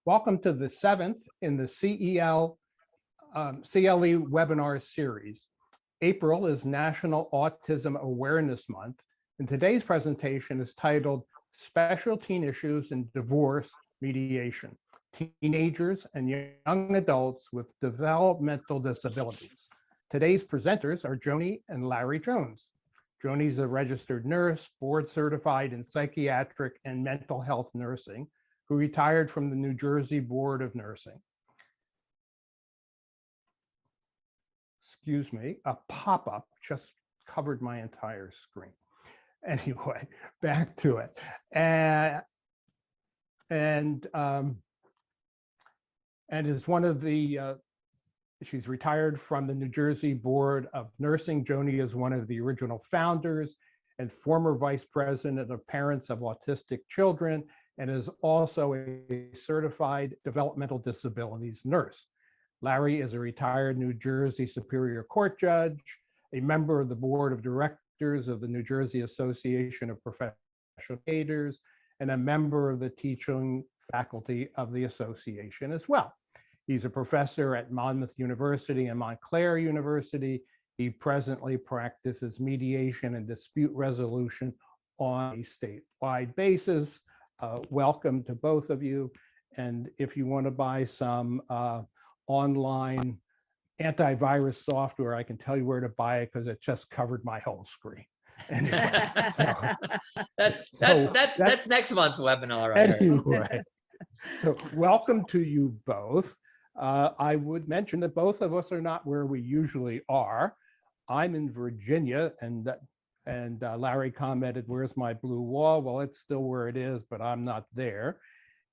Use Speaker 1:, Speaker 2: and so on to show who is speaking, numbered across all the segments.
Speaker 1: Welcome to the 7th in the CLE webinar series. April is National Autism Awareness Month, and today's presentation is titled Special Teen Issues in Divorce Mediation, Teenagers and Young Adults with Developmental Disabilities. Today's presenters are Joni and Larry Jones. Joni's a registered nurse, board certified in psychiatric and mental health nursing, who retired from the New Jersey Board of Nursing. Excuse me, a pop-up just covered my entire screen. Anyway, back to it. And is one of the, she's retired from the New Jersey Board of Nursing. Joni is one of the original founders and former vice president of Parents of Autistic Children, and is also a certified developmental disabilities nurse. Larry is a retired New Jersey Superior Court judge, a member of the board of directors of the New Jersey Association of Professional Mediators, and a member of the teaching faculty of the association as well. He's a professor at Monmouth University and Montclair University. He presently practices mediation and dispute resolution on a statewide basis. Welcome to both of you. And if you want to buy some online antivirus software, I can tell you where to buy it because it just covered my whole screen. Anyway,
Speaker 2: that's next month's webinar. Right?
Speaker 1: Anyway, so welcome to you both. I would mention that both of us are not where we usually are. I'm in Virginia, and Larry commented, "Where's my blue wall?" Well, it's still where it is, but I'm not there.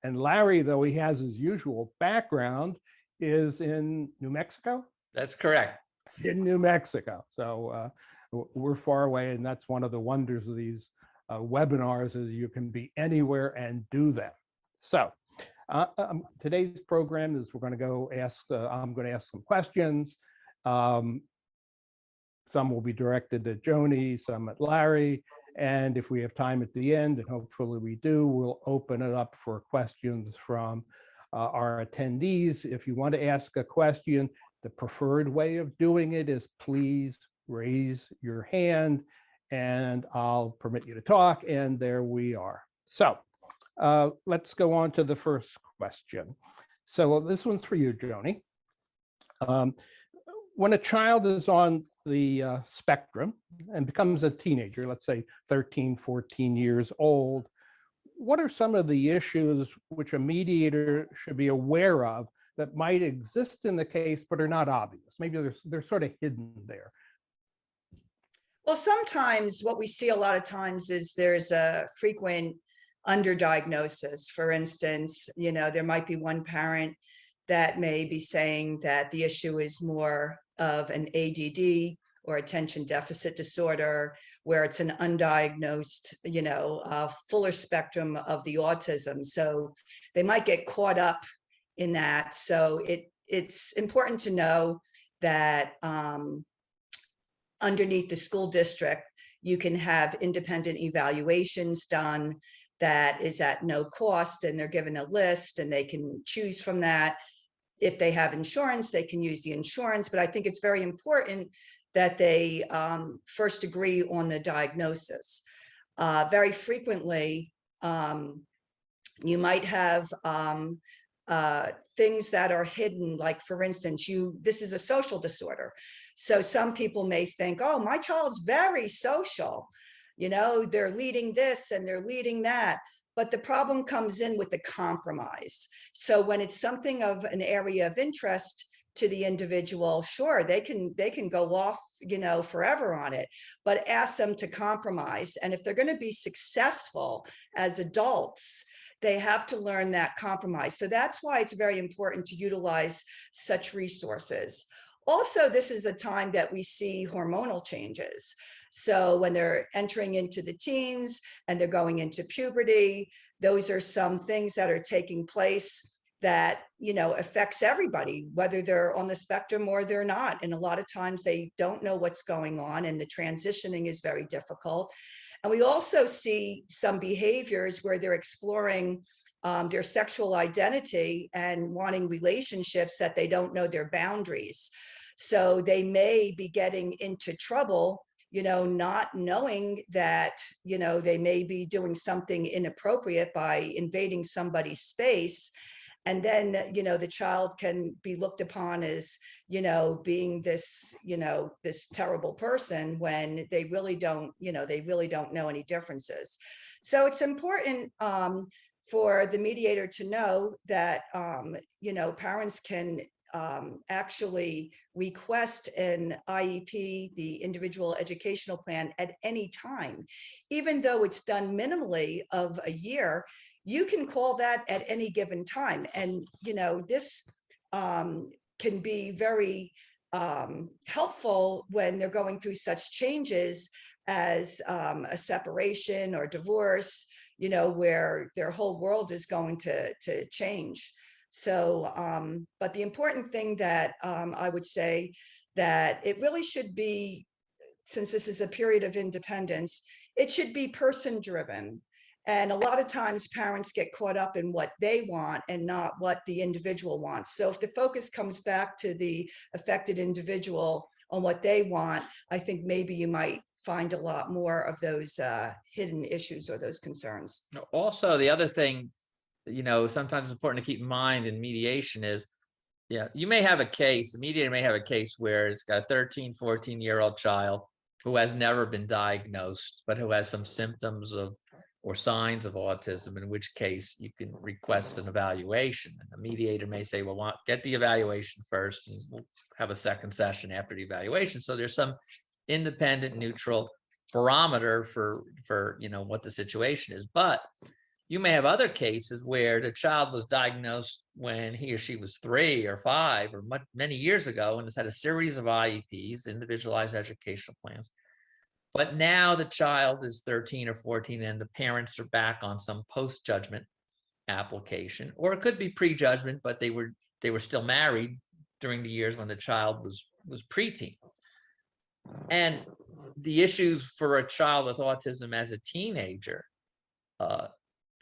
Speaker 1: And Larry, though he has his usual background, is in New Mexico?
Speaker 2: That's correct.
Speaker 1: In New Mexico. So we're far away, and that's one of the wonders of these webinars is you can be anywhere and do them. So today's program is we're going to go ask, I'm going to ask some questions. Some will be directed to Joni, some at Larry, and if we have time at the end, and hopefully we do, we'll open it up for questions from our attendees. If you want to ask a question, the preferred way of doing it is please raise your hand and I'll permit you to talk, and there we are. So let's go on to the first question. So this one's for you, Joni. When a child is on the spectrum and becomes a teenager, let's say 13, 14 years old, what are some of the issues which a mediator should be aware of that might exist in the case but are not obvious? Maybe they're sort of hidden there.
Speaker 3: Well, sometimes what we see a lot of times is there's a frequent underdiagnosis. For instance, there might be one parent that may be saying that the issue is more of an ADD or attention deficit disorder, where it's an undiagnosed, fuller spectrum of the autism. So they might get caught up in that. So it's important to know that underneath the school district, you can have independent evaluations done that is at no cost, and they're given a list and they can choose from that. If they have insurance, they can use the insurance, but I think it's very important that they first agree on the diagnosis. Very frequently, you might have things that are hidden, like for instance, this is a social disorder. So some people may think, oh, my child's very social, they're leading this and they're leading that. But the problem comes in with the compromise. So when it's something of an area of interest to the individual, sure, they can go off, forever on it, but ask them to compromise. And if they're going to be successful as adults, they have to learn that compromise. So that's why it's very important to utilize such resources. Also, this is a time that we see hormonal changes. So when they're entering into the teens and they're going into puberty, those are some things that are taking place that, affects everybody, whether they're on the spectrum or they're not. And a lot of times they don't know what's going on, and the transitioning is very difficult. And we also see some behaviors where they're exploring their sexual identity and wanting relationships that they don't know their boundaries. So they may be getting into trouble, not knowing that, they may be doing something inappropriate by invading somebody's space. And then, the child can be looked upon as, being this, this terrible person when they really don't know any differences. So it's important for the mediator to know that, parents can actually request an IEP, the individual educational plan, at any time. Even though it's done minimally of a year, you can call that at any given time. And, this can be very helpful when they're going through such changes as a separation or divorce, where their whole world is going to change. So, but the important thing that I would say that it really should be, since this is a period of independence, it should be person driven. And a lot of times parents get caught up in what they want and not what the individual wants. So if the focus comes back to the affected individual on what they want, I think maybe you might find a lot more of those hidden issues or those concerns.
Speaker 2: Also, the other thing, sometimes it's important to keep in mind in mediation is, you may have a case, a mediator may have a case where it's got a 13, 14-year-old child who has never been diagnosed, but who has some symptoms of or signs of autism, in which case you can request an evaluation. And the mediator may say, well, get the evaluation first, and we'll have a second session after the evaluation. So there's some independent, neutral barometer for what the situation is. But you may have other cases where the child was diagnosed when he or she was 3 or 5 or many years ago, and has had a series of IEPs, individualized educational plans. But now the child is 13 or 14 and the parents are back on some post-judgment application, or it could be pre-judgment, but they were still married during the years when the child was preteen. And the issues for a child with autism as a teenager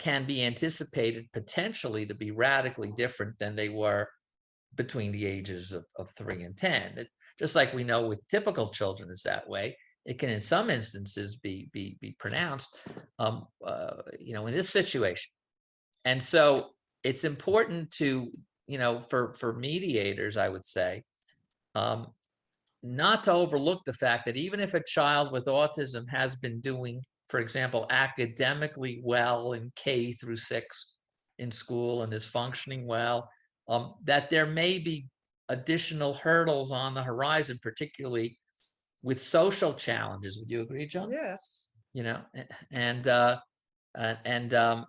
Speaker 2: can be anticipated potentially to be radically different than they were between the ages of 3 and 10. Just like we know with typical children is that way, it can in some instances be pronounced, in this situation. And so it's important to, for mediators, I would say, not to overlook the fact that even if a child with autism has been doing, for example, academically well in K through 6 in school and is functioning well, that there may be additional hurdles on the horizon, particularly with social challenges. Would you agree, John?
Speaker 3: Yes.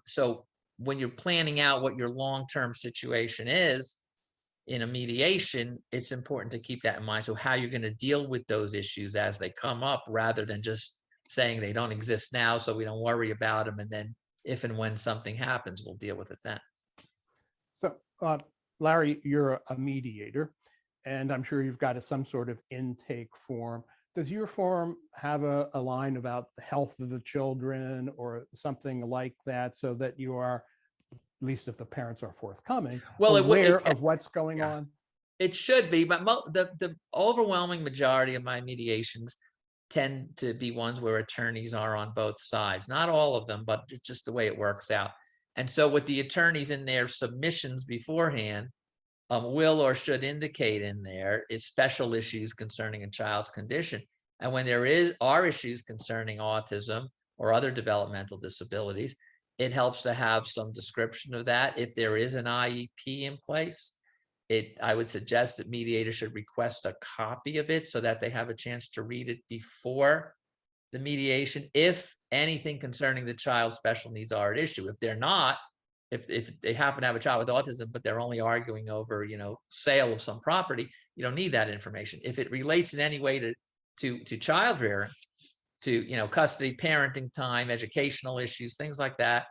Speaker 2: So when you're planning out what your long-term situation is in a mediation, it's important to keep that in mind. So how you're going to deal with those issues as they come up, rather than just saying they don't exist now, so we don't worry about them, and then if and when something happens, we'll deal with it then.
Speaker 1: So, Larry, you're a mediator, and I'm sure you've got some sort of intake form. Does your form have a line about the health of the children or something like that, so that you are, at least if the parents are forthcoming, aware of what's going on?
Speaker 2: It should be, but the overwhelming majority of my mediations tend to be ones where attorneys are on both sides. Not all of them, but it's just the way it works out. And so with the attorneys in their submissions beforehand, will or should indicate in there is special issues concerning a child's condition. And when there are issues concerning autism or other developmental disabilities, it helps to have some description of that. If there is an IEP in place, I would suggest that mediators should request a copy of it so that they have a chance to read it before the mediation, if anything concerning the child's special needs are at issue. If they're not, if they happen to have a child with autism, but they're only arguing over, sale of some property, you don't need that information. If it relates in any way to child rearing, to, custody, parenting time, educational issues, things like that,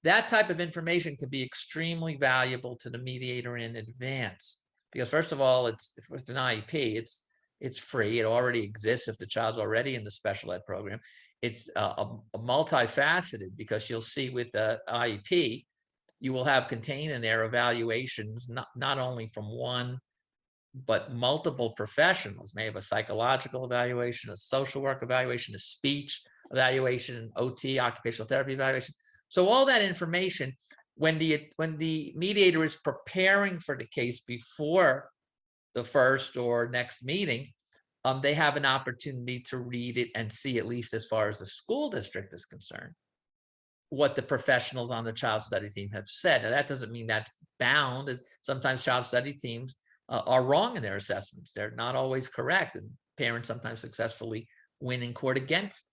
Speaker 2: that type of information can be extremely valuable to the mediator in advance, because first of all, if it's an IEP, it's free. It already exists if the child's already in the special ed program. It's a multifaceted, because you'll see with the IEP, you will have contained in there evaluations, not only from one, but multiple professionals. May have a psychological evaluation, a social work evaluation, a speech evaluation, OT, occupational therapy evaluation. So all that information, when the mediator is preparing for the case before the first or next meeting, they have an opportunity to read it and see, at least as far as the school district is concerned, what the professionals on the child study team have said. Now, that doesn't mean that's bound. Sometimes child study teams are wrong in their assessments. They're not always correct, and parents sometimes successfully win in court against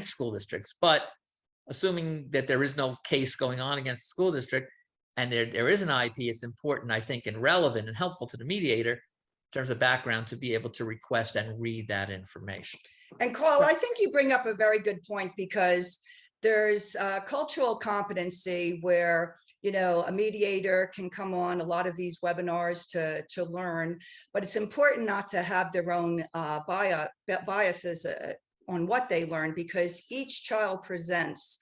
Speaker 2: school districts. But assuming that there is no case going on against the school district and there is an IEP, it's important, I think, and relevant and helpful to the mediator in terms of background to be able to request and read that information.
Speaker 3: And Carl, I think you bring up a very good point, because there's cultural competency where, you know, a mediator can come on a lot of these webinars to learn, but it's important not to have their own biases on what they learn, because each child presents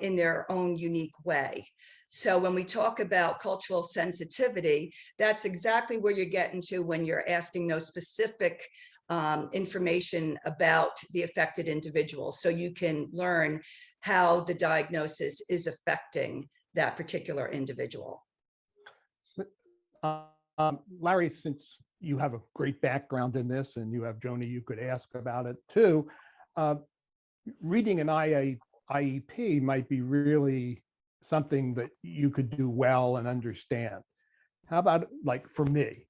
Speaker 3: in their own unique way. So when we talk about cultural sensitivity, that's exactly where you're getting to when you're asking those specific information about the affected individual, so you can learn how the diagnosis is affecting that particular individual.
Speaker 1: Larry, since you have a great background in this and you have Joni, you could ask about it too. Reading an IEP might be really something that you could do well and understand. How about, like, for me?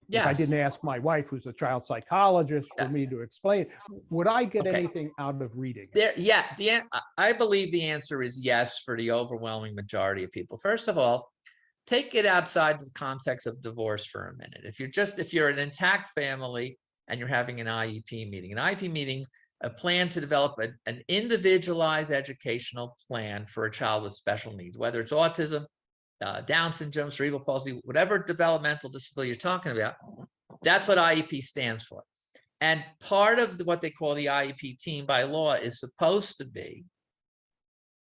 Speaker 2: Yes.
Speaker 1: If I didn't ask my wife, who's a child psychologist, for me to explain, would I get anything out of reading it?
Speaker 2: I believe the answer is yes for the overwhelming majority of people. First of all, take it outside the context of divorce for a minute. If you're an intact family and you're having an IEP meeting, a plan to develop an individualized educational plan for a child with special needs, whether it's autism, Down syndrome, cerebral palsy, whatever developmental disability you're talking about, that's what IEP stands for. And part of what they call the IEP team by law is supposed to be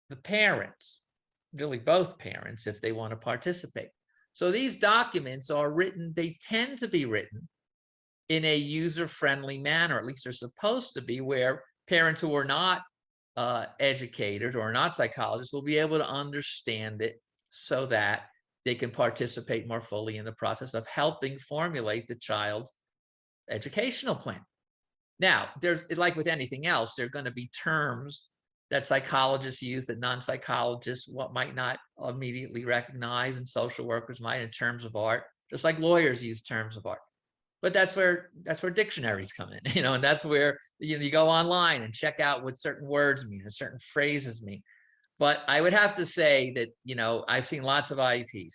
Speaker 2: the parents, really both parents, if they want to participate. So these documents are written, they tend to be written in a user-friendly manner, at least they're supposed to be, where parents who are not educators or are not psychologists will be able to understand it so that they can participate more fully in the process of helping formulate the child's educational plan. Now, there's, like with anything else, there are going to be terms that psychologists use that non-psychologists might not immediately recognize, and social workers might, in terms of art, just like lawyers use terms of art. But that's where dictionaries come in, and that's where you go online and check out what certain words mean and certain phrases mean. But I would have to say that, I've seen lots of IEPs,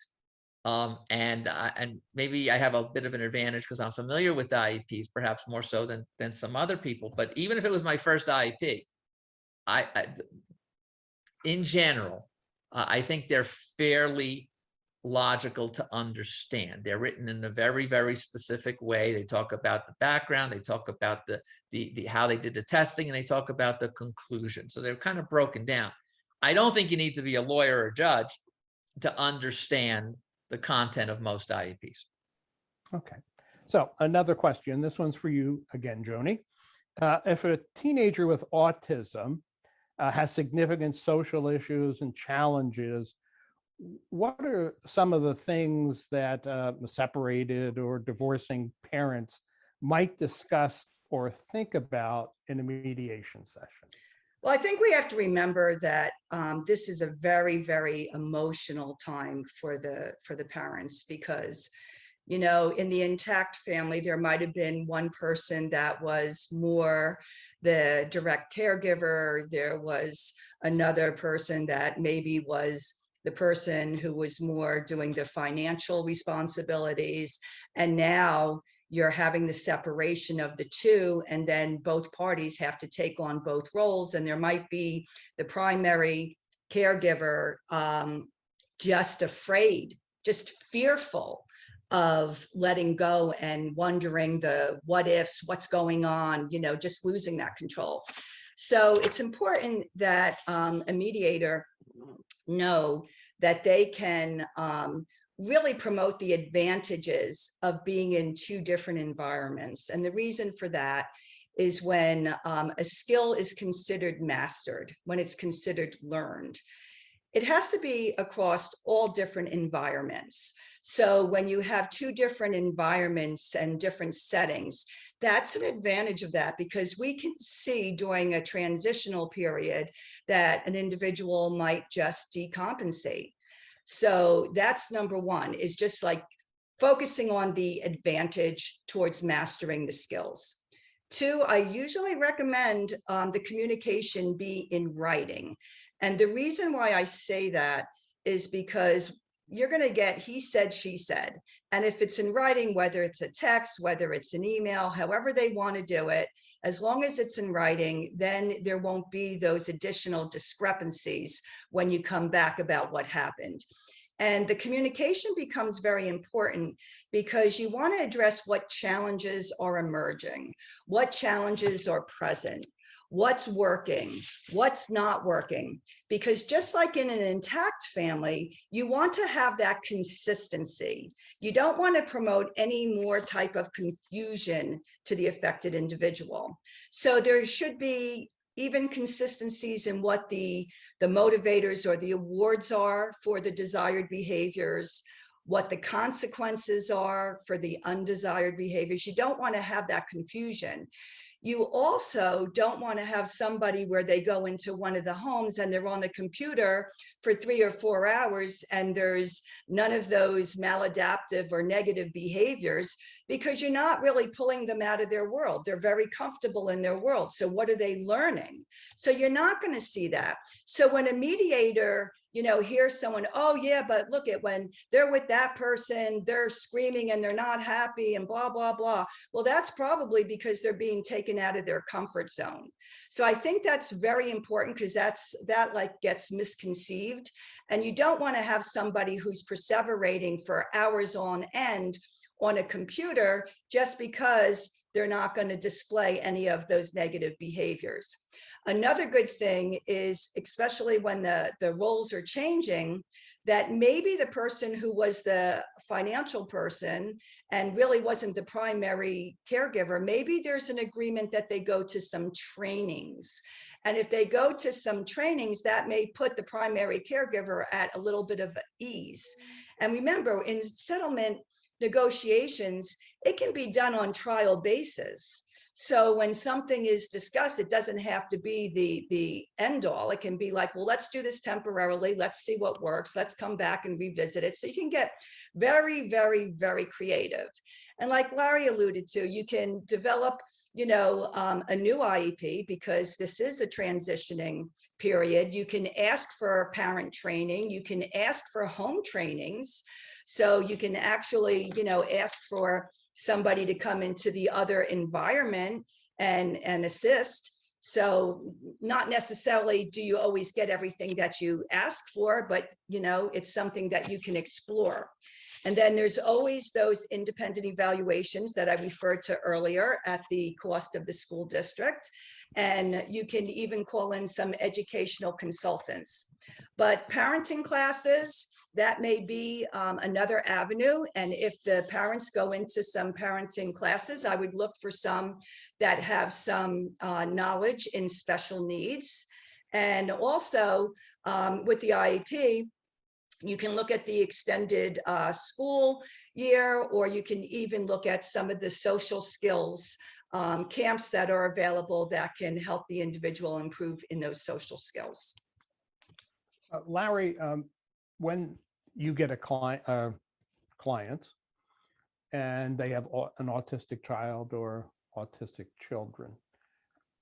Speaker 2: and maybe I have a bit of an advantage because I'm familiar with IEPs, perhaps more so than some other people. But even if it was my first IEP, in general, I think they're fairly logical to understand. They're written in a very, very specific way. They talk about the background, they talk about the how they did the testing, and they talk about the conclusion. So they're kind of broken down. I don't think you need to be a lawyer or a judge to understand the content of most IEPs.
Speaker 1: Okay. So another question. This one's for you again, Joni. If a teenager with autism has significant social issues and challenges, what are some of the things that separated or divorcing parents might discuss or think about in a mediation session?
Speaker 3: Well, I think we have to remember that this is a very, very emotional time for the parents, because, in the intact family, there might have been one person that was more the direct caregiver. There was another person that maybe was the person who was more doing the financial responsibilities. And now you're having the separation of the two, and then both parties have to take on both roles. And there might be the primary caregiver just afraid, just fearful of letting go and wondering the what ifs, what's going on, just losing that control. So it's important that a mediator know that they can really promote the advantages of being in two different environments. And the reason for that is when a skill is considered mastered, when it's considered learned, it has to be across all different environments. So when you have two different environments and different settings, that's an advantage of that, because we can see during a transitional period that an individual might just decompensate. So that's number one, is just like focusing on the advantage towards mastering the skills. Two, I usually recommend the communication be in writing. And the reason why I say that is because you're going to get he said, she said. And if it's in writing, whether it's a text, whether it's an email, however they want to do it, as long as it's in writing, then there won't be those additional discrepancies when you come back about what happened. And the communication becomes very important because you want to address what challenges are emerging, what challenges are present, what's working, what's not working. Because just like in an intact family, you want to have that consistency. You don't want to promote any more type of confusion to the affected individual. So there should be even consistencies in what the motivators or the awards are for the desired behaviors, what the consequences are for the undesired behaviors. You don't want to have that confusion. You also don't want to have somebody where they go into one of the homes and they're on the computer for 3 or 4 hours and there's none of those maladaptive or negative behaviors, because you're not really pulling them out of their world. They're very comfortable in their world. So what are they learning? So you're not going to see that. So when a mediator, hear someone, oh yeah, but look at when they're with that person, they're screaming and they're not happy and blah, blah, blah. Well, that's probably because they're being taken out of their comfort zone. So I think that's very important, because that like gets misconceived. And you don't want to have somebody who's perseverating for hours on end on a computer just because they're not going to display any of those negative behaviors. Another good thing is, especially when the roles are changing, that maybe the person who was the financial person and really wasn't the primary caregiver, maybe there's an agreement that they go to some trainings. And if they go to some trainings, that may put the primary caregiver at a little bit of ease. And remember, in settlement negotiations, it can be done on trial basis. So when something is discussed, it doesn't have to be the end all. It can be like, well, let's do this temporarily. Let's see what works. Let's come back and revisit it. So you can get very, very, very creative. And like Larry alluded to, you can develop, a new IEP, because this is a transitioning period. You can ask for parent training. You can ask for home trainings. So you can actually, ask for somebody to come into the other environment and assist. So not necessarily do you always get everything that you ask for, but it's something that you can explore. And then there's always those independent evaluations that I referred to earlier at the cost of the school district. And you can even call in some educational consultants. But parenting classes, that may be another avenue. And if the parents go into some parenting classes, I would look for some that have some knowledge in special needs. And also with the IEP, you can look at the extended school year, or you can even look at some of the social skills camps that are available that can help the individual improve in those social skills.
Speaker 1: Larry, when you get a client and they have an autistic child or autistic children,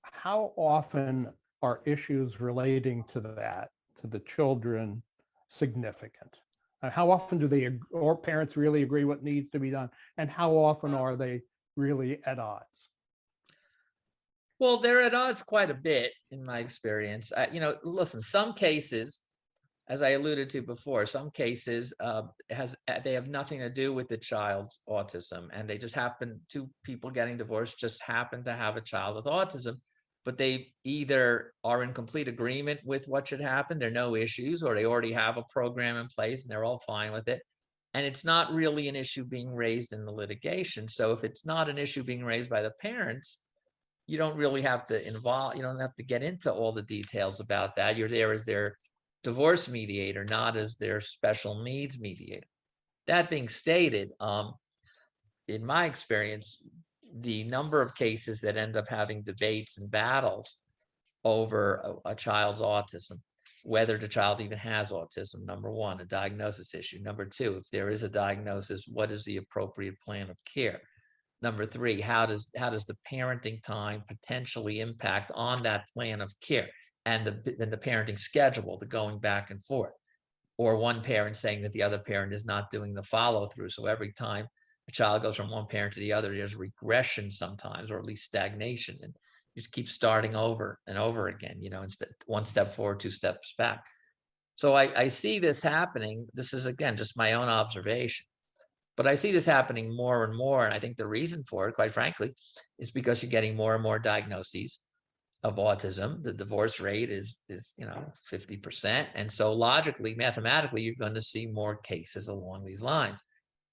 Speaker 1: how often are issues relating to the children, significant? How often do they or parents really agree what needs to be done? And how often are they really at odds?
Speaker 2: Well, they're at odds quite a bit in my experience. Listen, some cases, as I alluded to before, some cases they have nothing to do with the child's autism, and they just happen, two people getting divorced just happen to have a child with autism. but they either are in complete agreement with what should happen, there are no issues, or they already have a program in place and they're all fine with it. And it's not really an issue being raised in the litigation. So if it's not an issue being raised by the parents, you don't really have to involve, you don't have to get into all the details about that. You're there as their divorce mediator, not as their special needs mediator. That being stated, in my experience, the number of cases that end up having debates and battles over a child's autism, whether the child even has autism, number one, a diagnosis issue. Number two, if there is a diagnosis, what is the appropriate plan of care? Number three, how does the parenting time potentially impact on that plan of care and the parenting schedule, the going back and forth? Or one parent saying that the other parent is not doing the follow through. So every time a child goes from one parent to the other, there's regression sometimes, or at least stagnation. And you just keep starting over and over again, instead one step forward, two steps back. So I see this happening. This is, again, just my own observation. But I see this happening more and more. And I think the reason for it, quite frankly, is because you're getting more and more diagnoses of autism. The divorce rate is 50%. And so logically, mathematically, you're going to see more cases along these lines.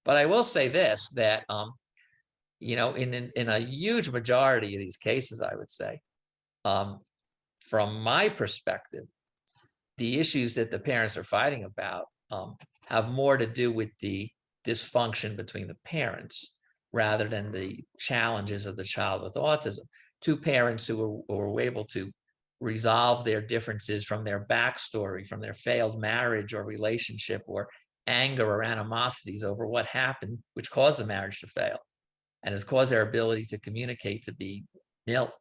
Speaker 2: But I will say this, that, in a huge majority of these cases, I would say, from my perspective, the issues that the parents are fighting about have more to do with the dysfunction between the parents rather than the challenges of the child with autism. Two parents who were able to resolve their differences from their backstory, from their failed marriage or relationship, or anger or animosities over what happened, which caused the marriage to fail and has caused their ability to communicate to be nil.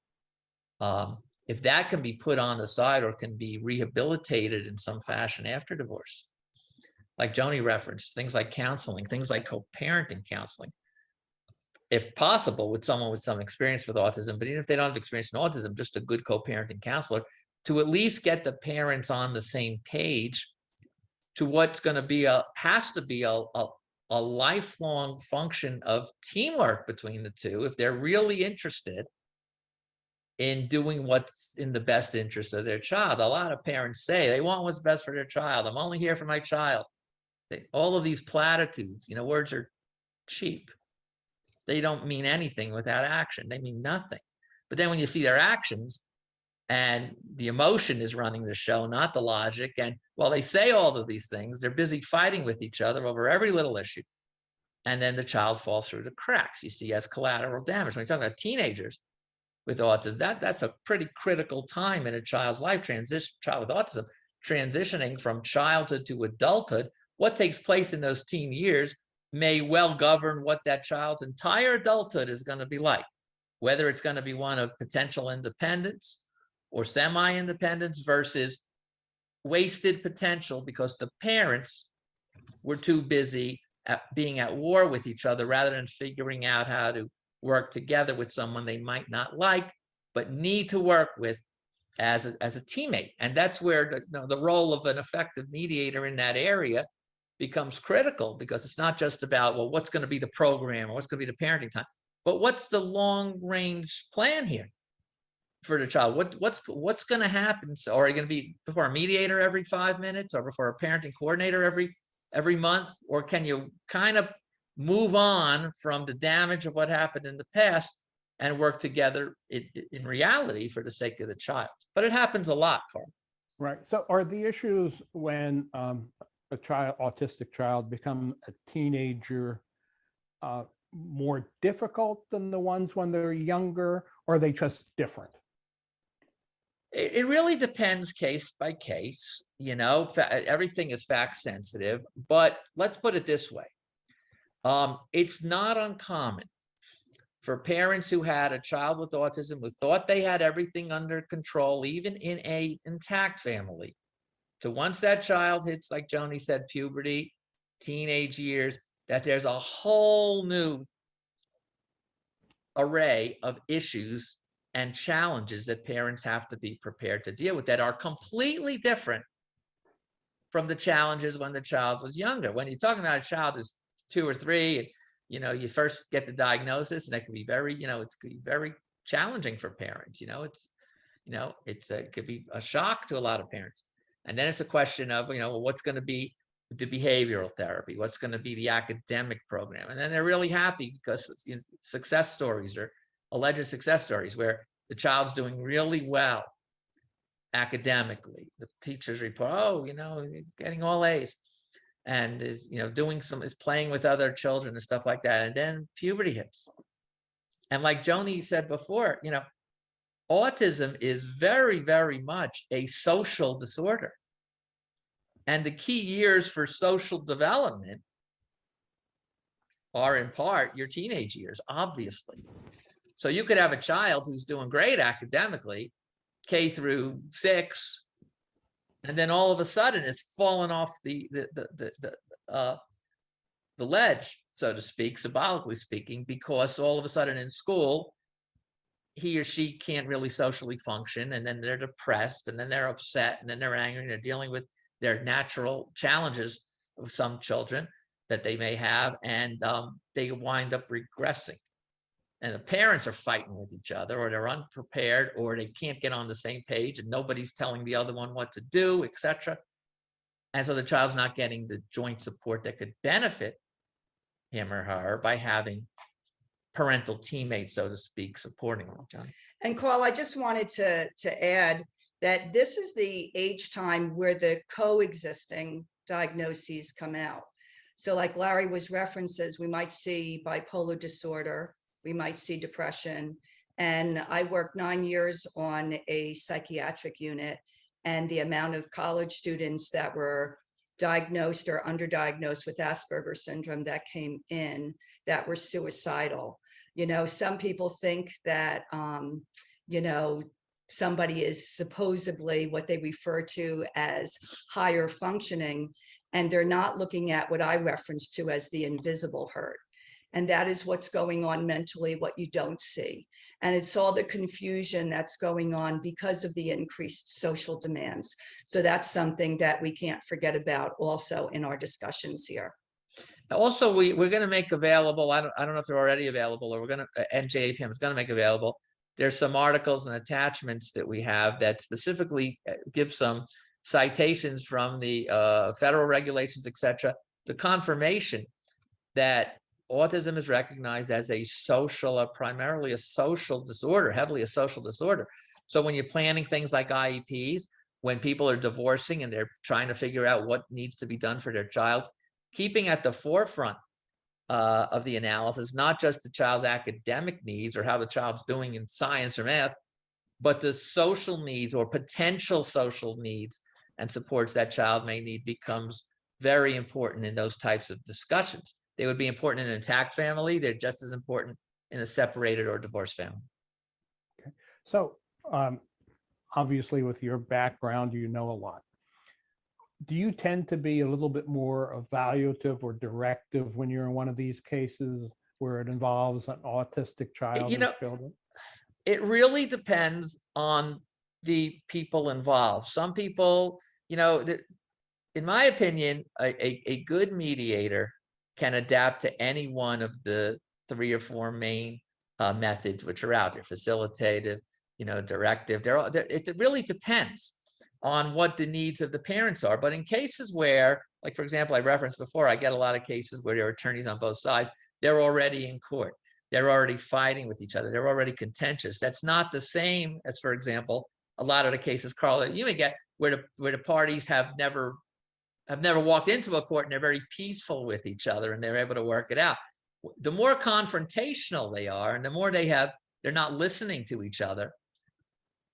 Speaker 2: If that can be put on the side or can be rehabilitated in some fashion after divorce, like Joni referenced, things like counseling, things like co-parenting counseling, if possible, with someone with some experience with autism, but even if they don't have experience in autism, just a good co-parenting counselor to at least get the parents on the same page to what's going to be has to be a lifelong function of teamwork between the two, if they're really interested in doing what's in the best interest of their child. A lot of parents say they want what's best for their child. I'm only here for my child. All of these platitudes, words are cheap. They don't mean anything without action. They mean nothing. But then when you see their actions and the emotion is running the show, not the logic, and while they say all of these things, they're busy fighting with each other over every little issue. And then the child falls through the cracks, you see, as collateral damage. When you're talking about teenagers with autism, that's a pretty critical time in a child's life, child with autism, transitioning from childhood to adulthood. What takes place in those teen years may well govern what that child's entire adulthood is going to be like, whether it's going to be one of potential independence or semi-independence versus wasted potential because the parents were too busy being at war with each other rather than figuring out how to work together with someone they might not like, but need to work with as a teammate. And that's where the role of an effective mediator in that area becomes critical, because it's not just about, well, what's going to be the program or what's going to be the parenting time, but what's the long range plan here for the child? What's going to happen? So, are you going to be before a mediator every 5 minutes or before a parenting coordinator every month? Or can you kind of move on from the damage of what happened in the past and work together in reality for the sake of the child? But it happens a lot, Carl.
Speaker 1: Right. So are the issues when a autistic child become a teenager more difficult than the ones when they're younger, or are they just different?
Speaker 2: It really depends case by case. Everything is fact sensitive, but let's put it this way. It's not uncommon for parents who had a child with autism who thought they had everything under control, even in an intact family, to once that child hits, like Joni said, puberty, teenage years, that there's a whole new array of issues and challenges that parents have to be prepared to deal with that are completely different from the challenges when the child was younger. When you're talking about a child who's 2 or 3, you first get the diagnosis, and that can be very, it can be very challenging for parents. it could be a shock to a lot of parents. And then it's a question of, what's going to be the behavioral therapy, what's going to be the academic program. And then they're really happy because success stories or alleged success stories where the child's doing really well academically. The teachers report, he's getting all A's and is, is playing with other children and stuff like that. And then puberty hits. And like Joni said before, autism is very, very much a social disorder. And the key years for social development are in part your teenage years, obviously. So you could have a child who's doing great academically, K through 6, and then all of a sudden it's fallen off the ledge, so to speak, symbolically speaking, because all of a sudden in school, he or she can't really socially function, and then they're depressed, and then they're upset, and then they're angry, and they're dealing with their natural challenges of some children that they may have, and they wind up regressing. And the parents are fighting with each other, or they're unprepared, or they can't get on the same page, and nobody's telling the other one what to do, etc. And so the child's not getting the joint support that could benefit him or her by having parental teammates, so to speak, supporting them. John.
Speaker 3: And Carl, I just wanted to add that this is the age time where the coexisting diagnoses come out. So like Larry was references, we might see bipolar disorder, we might see depression. And I worked 9 years on a psychiatric unit, and the amount of college students that were diagnosed or underdiagnosed with Asperger's syndrome that came in that were suicidal. Some people think that, somebody is supposedly what they refer to as higher functioning, and they're not looking at what I reference to as the invisible hurt. And that is what's going on mentally, what you don't see. And it's all the confusion that's going on because of the increased social demands. So that's something that we can't forget about also in our discussions here.
Speaker 2: Also, we're going to make available, I don't know if they're already available, or we're going to, NJAPM is going to make available. There's some articles and attachments that we have that specifically give some citations from the federal regulations, etc. The confirmation that autism is recognized as a social, primarily a social disorder, heavily a social disorder. So when you're planning things like IEPs, when people are divorcing and they're trying to figure out what needs to be done for their child, keeping at the forefront of the analysis, not just the child's academic needs or how the child's doing in science or math, but the social needs or potential social needs and supports that child may need becomes very important in those types of discussions. They would be important in an intact family. They're just as important in a separated or divorced family.
Speaker 1: Okay. So obviously with your background, you know a lot. Do you tend to be a little bit more evaluative or directive when you're in one of these cases where it involves an autistic child or children?
Speaker 2: It really depends on the people involved. Some people, in my opinion, a good mediator can adapt to any one of the 3 or 4 main methods which are out there: facilitative, directive. It really depends on what the needs of the parents are. But in cases where, like, for example, I referenced before, I get a lot of cases where there are attorneys on both sides. They're already in court. They're already fighting with each other. They're already contentious. That's not the same as, for example, a lot of the cases, Carl, that you may get where the parties have never walked into a court and they're very peaceful with each other and they're able to work it out. The more confrontational they are and the more they're not listening to each other,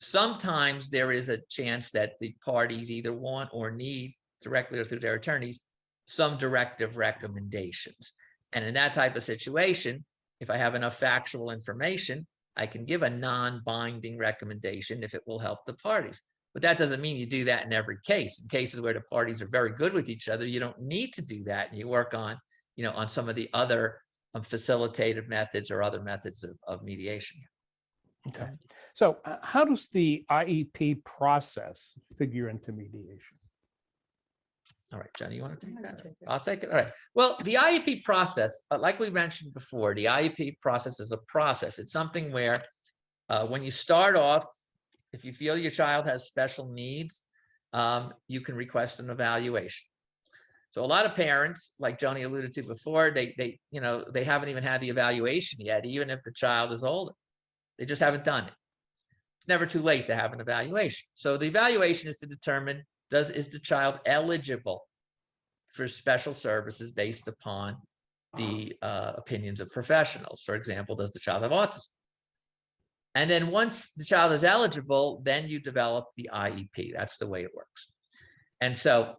Speaker 2: sometimes there is a chance that the parties either want or need, directly or through their attorneys, some directive recommendations. And in that type of situation, if I have enough factual information, I can give a non-binding recommendation if it will help the parties. But that doesn't mean you do that in every case. In cases where the parties are very good with each other, you don't need to do that. And you work on, on some of the other facilitative methods or other methods of mediation.
Speaker 1: Okay. So how does the IEP process figure into mediation?
Speaker 2: All right, Johnny, you want to take that? I'll take it. All right. Well, the IEP process, like we mentioned before, the IEP process is a process. It's something where when you start off If you feel your child has special needs, you can request an evaluation. So a lot of parents, like Joni alluded to before, they haven't even had the evaluation yet, even if the child is older. They just haven't done it. It's never too late to have an evaluation. So the evaluation is to determine, is the child eligible for special services based upon the opinions of professionals. For example, does the child have autism? And then once the child is eligible, then you develop the IEP. That's the way it works. And so,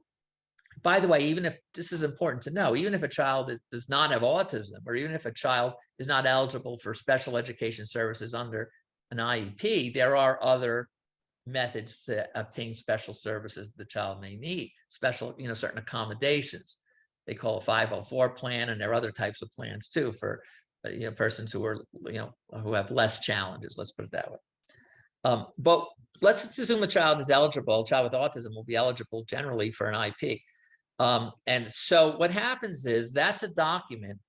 Speaker 2: by the way, even if this is important to know, even if a child does not have autism, or even if a child is not eligible for special education services under an IEP, there are other methods to obtain special services the child may need, special, certain accommodations. They call a 504 plan, and there are other types of plans too for persons who are, who have less challenges, let's put it that way. But let's assume a child is eligible, a child with autism will be eligible generally for an IEP. And so what happens is that's a document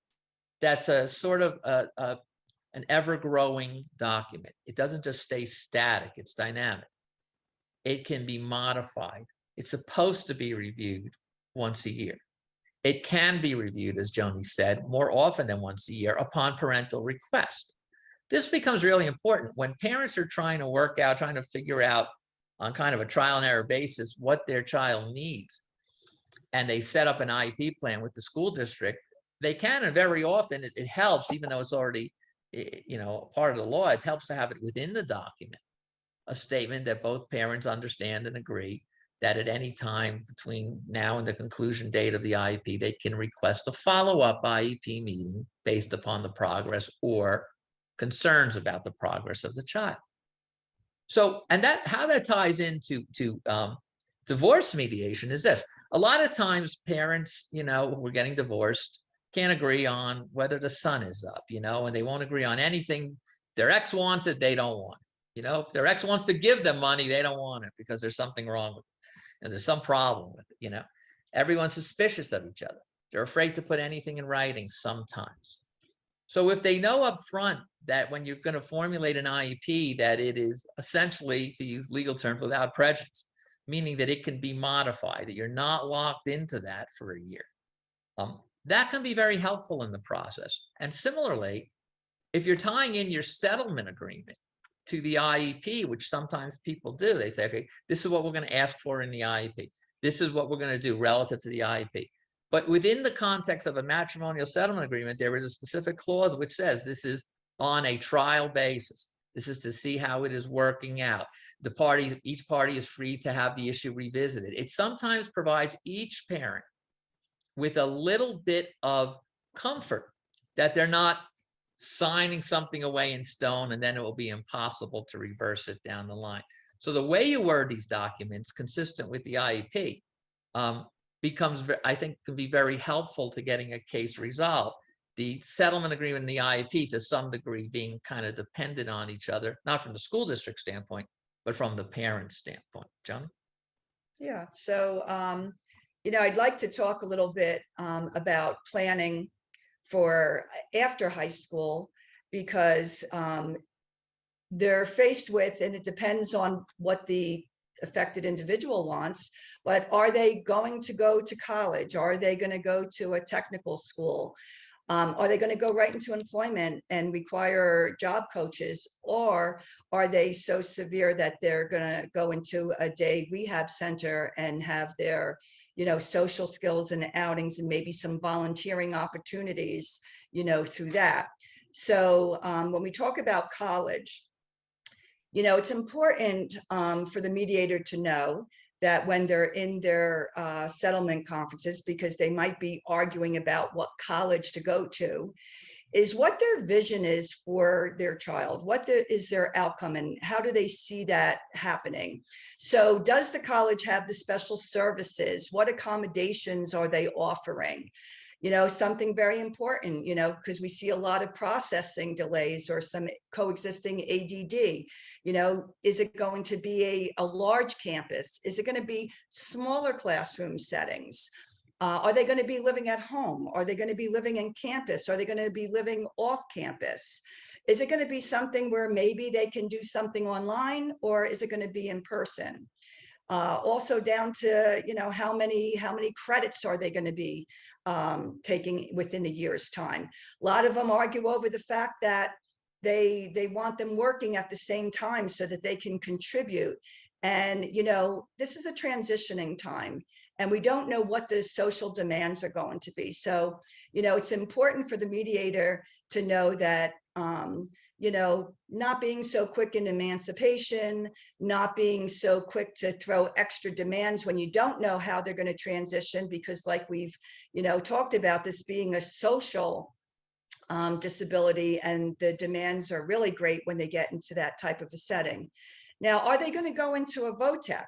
Speaker 2: that's a sort of an ever-growing document. It doesn't just stay static, it's dynamic. It can be modified. It's supposed to be reviewed once a year. It can be reviewed, as Joni said, more often than once a year upon parental request. This becomes really important when parents are trying to figure out on kind of a trial and error basis what their child needs. And they set up an IEP plan with the school district. They can, and very often it helps, even though it's already, part of the law, it helps to have it within the document, a statement that both parents understand and agree that at any time between now and the conclusion date of the IEP, they can request a follow-up IEP meeting based upon the progress or concerns about the progress of the child. So, and how that ties into divorce mediation is this. A lot of times parents, we're getting divorced, can't agree on whether the sun is up, and they won't agree on anything. Their ex wants it, they don't want it. If their ex wants to give them money, they don't want it because there's something wrong with it, and there's some problem with it. Everyone's suspicious of each other. They're afraid to put anything in writing sometimes. So if they know up front that when you're going to formulate an IEP, that it is essentially, to use legal terms, without prejudice, meaning that it can be modified, that you're not locked into that for a year. That can be very helpful in the process. And similarly, if you're tying in your settlement agreement to the IEP, which sometimes people do, they say, okay, this is what we're going to ask for in the IEP. This is what we're going to do relative to the IEP. But within the context of a matrimonial settlement agreement, there is a specific clause which says this is on a trial basis. This is to see how it is working out. Each party is free to have the issue revisited. It sometimes provides each parent with a little bit of comfort that they're not signing something away in stone and then it will be impossible to reverse it down the line. So the way you word these documents consistent with the IEP becomes, I think, can be very helpful to getting a case resolved. The settlement agreement and the IEP to some degree being kind of dependent on each other, not from the school district standpoint, but from the parent standpoint. Joni?
Speaker 3: Yeah, so, I'd like to talk a little bit about planning for after high school, because they're faced with, and it depends on what the affected individual wants, but are they going to go to college? Are they going to go to a technical school? Are they going to go right into employment and require job coaches? Or are they so severe that they're going to go into a day rehab center and have their, social skills and outings and maybe some volunteering opportunities, through that? So when we talk about college, it's important for the mediator to know that when they're in their settlement conferences, because they might be arguing about what college to go to, is what their vision is for their child. What is their outcome and how do they see that happening? So does the college have the special services? What accommodations are they offering? Something very important, because we see a lot of processing delays or some coexisting ADD. Is it going to be a large campus? Is it going to be smaller classroom settings? Are they going to be living at home? Are they going to be living in campus? Are they going to be living off campus? Is it going to be something where maybe they can do something online, or is it going to be in person? Also down to, how many credits are they going to be taking within a year's time? A lot of them argue over the fact that they want them working at the same time so that they can contribute. And, this is a transitioning time, and we don't know what the social demands are going to be. So, it's important for the mediator to know that, not being so quick in emancipation, not being so quick to throw extra demands when you don't know how they're going to transition, because like we've, talked about, this being a social disability, and the demands are really great when they get into that type of a setting. Now, are they going to go into a VOTEC?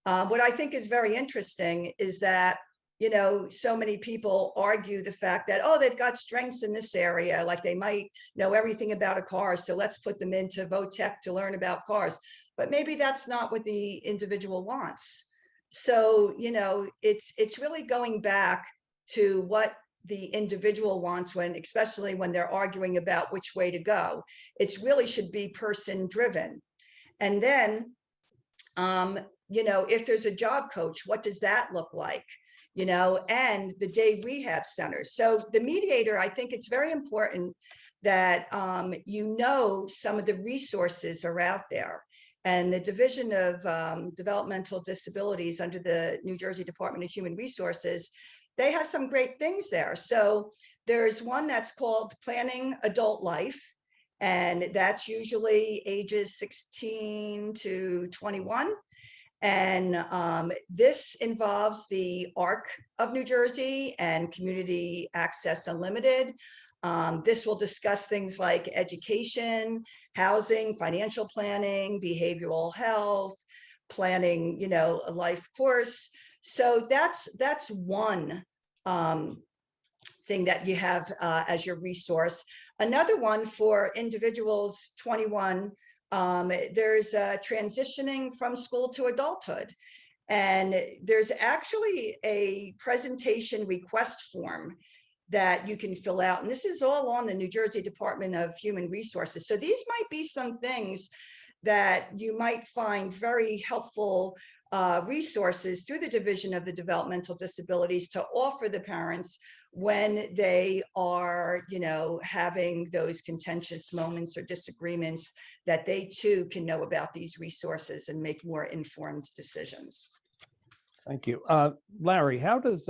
Speaker 3: What I think is very interesting is that, so many people argue the fact that, oh, they've got strengths in this area, like they might know everything about a car, so let's put them into VOTEC to learn about cars. But maybe that's not what the individual wants. So, it's really going back to what the individual wants, especially when they're arguing about which way to go. It really should be person driven. And then, if there's a job coach, what does that look like? And the day rehab centers. So the mediator, I think it's very important that, some of the resources are out there. And the Division of Developmental Disabilities under the New Jersey Department of Human Resources, they have some great things there. So there's one that's called Planning Adult Life, and that's usually ages 16 to 21. And this involves the ARC of New Jersey and Community Access Unlimited. This will discuss things like education, housing, financial planning, behavioral health, planning, a life course. So that's one thing that you have as your resource. Another one for individuals 21, there's transitioning from school to adulthood. And there's actually a presentation request form that you can fill out. And this is all on the New Jersey Department of Human Resources. So these might be some things that you might find very helpful resources through the Division of the Developmental Disabilities to offer the parents when they are, having those contentious moments or disagreements, that they too can know about these resources and make more informed decisions.
Speaker 1: Thank you. Larry, how does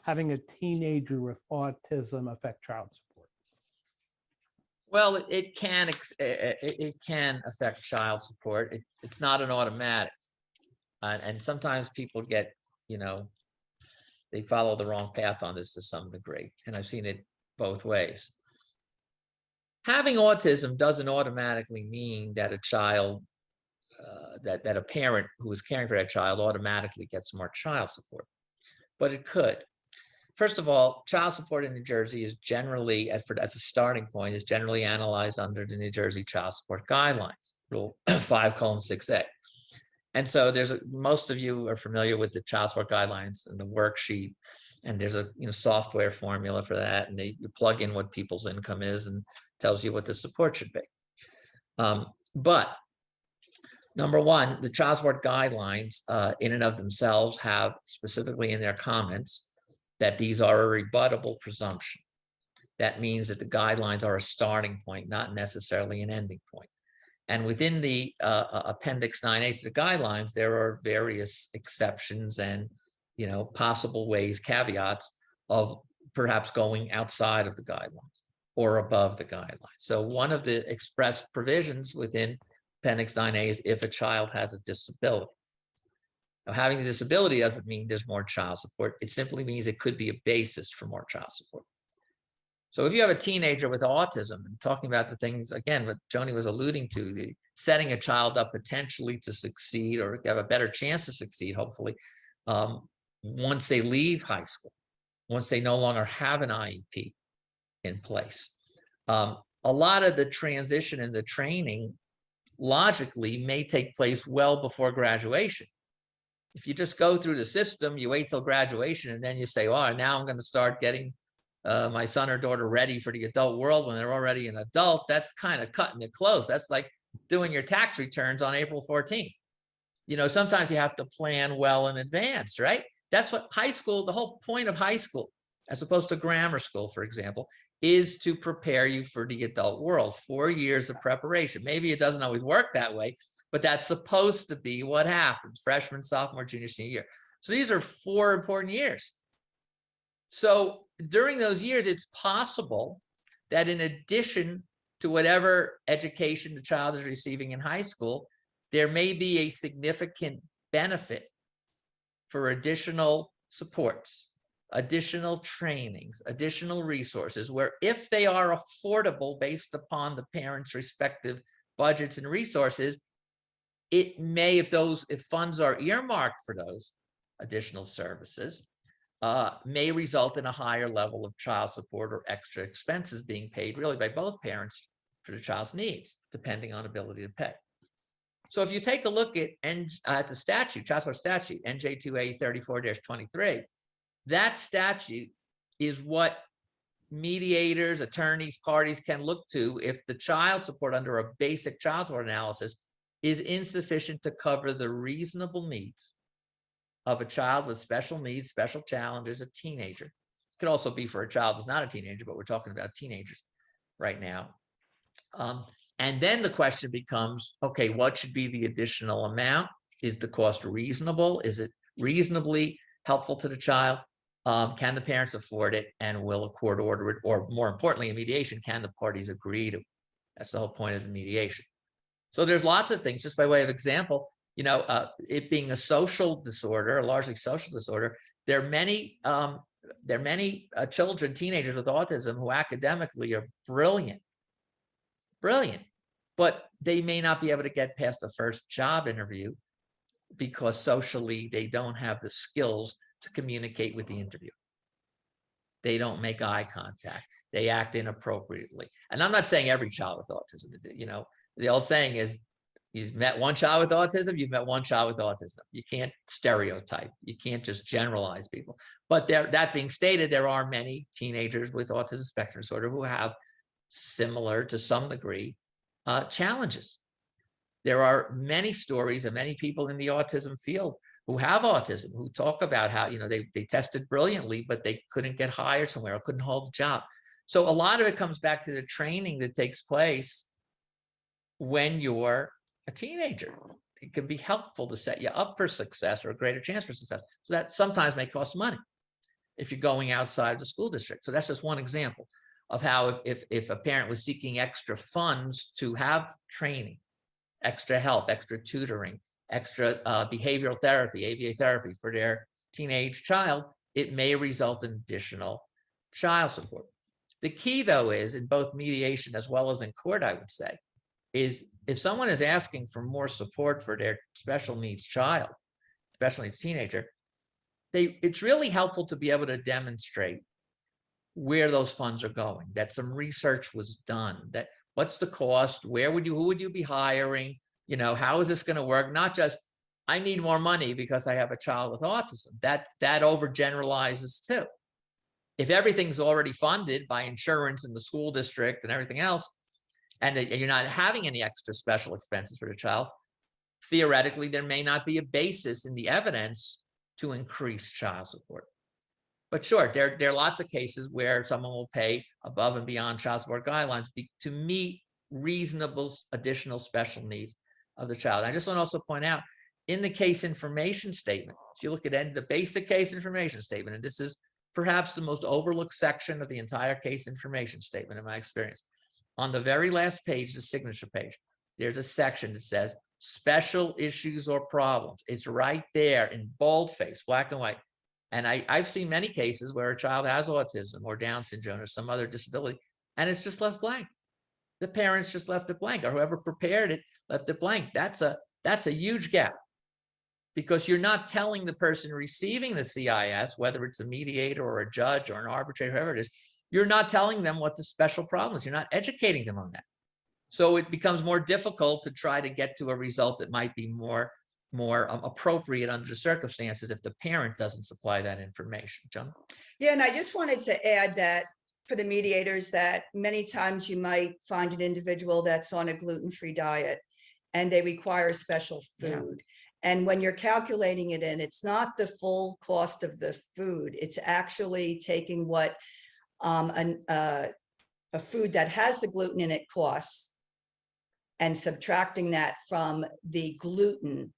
Speaker 1: having a teenager with autism affect child support?
Speaker 2: Well, it can affect child support. It's not an automatic. And sometimes people get, they follow the wrong path on this to some degree. And I've seen it both ways. Having autism doesn't automatically mean that a child, that a parent who is caring for that child automatically gets more child support, but it could. First of all, child support in New Jersey is generally, as a starting point, is generally analyzed under the New Jersey Child Support Guidelines, Rule 5:6A. And so most of you are familiar with the child support guidelines and the worksheet, and there's a software formula for that, and you plug in what people's income is and tells you what the support should be. But number one, the child support guidelines in and of themselves have specifically in their comments that these are a rebuttable presumption. That means that the guidelines are a starting point, not necessarily an ending point. And within the Appendix 9A to the guidelines, there are various exceptions and possible ways, caveats of perhaps going outside of the guidelines or above the guidelines. So one of the express provisions within Appendix 9A is if a child has a disability. Now, having a disability doesn't mean there's more child support. It simply means it could be a basis for more child support. So if you have a teenager with autism, and talking about the things, again, what Joni was alluding to, setting a child up potentially to succeed or have a better chance to succeed, hopefully, once they leave high school, once they no longer have an IEP in place. A lot of the transition and the training logically may take place well before graduation. If you just go through the system, you wait till graduation, and then you say, well, now I'm going to start getting my son or daughter ready for the adult world when they're already an adult, that's kind of cutting it close. That's like doing your tax returns on April 14th. You know, sometimes you have to plan well in advance, right? That's what high school, the whole point of high school, as opposed to grammar school, for example, is to prepare you for the adult world. 4 years of preparation. Maybe it doesn't always work that way, but that's supposed to be what happens. Freshman, sophomore, junior, senior year. So these are 4 important years. So during those years, it's possible that in addition to whatever education the child is receiving in high school, there may be a significant benefit for additional supports, additional trainings, additional resources, where if they are affordable based upon the parents' respective budgets and resources, it may, if funds are earmarked for those additional services, may result in a higher level of child support or extra expenses being paid really by both parents for the child's needs, depending on ability to pay. So if you take a look at the statute, child support statute, NJAPM 34-23, that statute is what mediators, attorneys, parties can look to if the child support under a basic child support analysis is insufficient to cover the reasonable needs of a child with special needs, special challenges, a teenager. It could also be for a child who's not a teenager, but we're talking about teenagers right now. And then the question becomes, okay, what should be the additional amount? Is the cost reasonable? Is it reasonably helpful to the child? Can the parents afford it, and will a court order it? Or more importantly, in mediation, can the parties agree to it? That's the whole point of the mediation. So there's lots of things, just by way of example, you know, it being a social disorder, a largely social disorder, there are many children, teenagers with autism who academically are brilliant, but they may not be able to get past the first job interview because socially they don't have the skills to communicate with the interviewer. They don't make eye contact. They act inappropriately. And I'm not saying every child with autism, you know, the old saying is, you've met one child with autism, you've met one child with autism. You can't stereotype. You can't just generalize people. But that being stated, there are many teenagers with autism spectrum disorder who have similar, to some degree, challenges. There are many stories of many people in the autism field who have autism, who talk about how, you know, they tested brilliantly, but they couldn't get hired somewhere or couldn't hold a job. So a lot of it comes back to the training that takes place when you're a teenager. It can be helpful to set you up for success or a greater chance for success. So that sometimes may cost money if you're going outside the school district. So that's just one example of how if a parent was seeking extra funds to have training, extra help, extra tutoring, extra behavioral therapy, ABA therapy for their teenage child, it may result in additional child support. The key, though, is in both mediation as well as in court, I would say, is if someone is asking for more support for their special needs child, special needs teenager, it's really helpful to be able to demonstrate where those funds are going, that some research was done, that what's the cost, who would you be hiring, you know, how is this going to work? Not just, I need more money because I have a child with autism. That overgeneralizes too. If everything's already funded by insurance and the school district and everything else, and you're not having any extra special expenses for the child, theoretically, there may not be a basis in the evidence to increase child support. But sure, there are lots of cases where someone will pay above and beyond child support guidelines to meet reasonable additional special needs of the child. I just want to also point out, in the case information statement, if you look at the basic case information statement, and this is perhaps the most overlooked section of the entire case information statement in my experience, on the very last page, the signature page, there's a section that says special issues or problems. It's right there in boldface, black and white. And I've seen many cases where a child has autism or Down syndrome or some other disability, and it's just left blank. The parents just left it blank, or whoever prepared it left it blank. That's a huge gap, because you're not telling the person receiving the CIS, whether it's a mediator or a judge or an arbitrator, whoever it is, you're not telling them what the special problem is. You're not educating them on that. So it becomes more difficult to try to get to a result that might be more more appropriate under the circumstances if the parent doesn't supply that information. John?
Speaker 3: Yeah, and I just wanted to add that for the mediators, that many times you might find an individual that's on a gluten-free diet and they require special food. And when you're calculating it in, it's not the full cost of the food. It's actually taking what a food that has the gluten in it costs and subtracting that from the gluten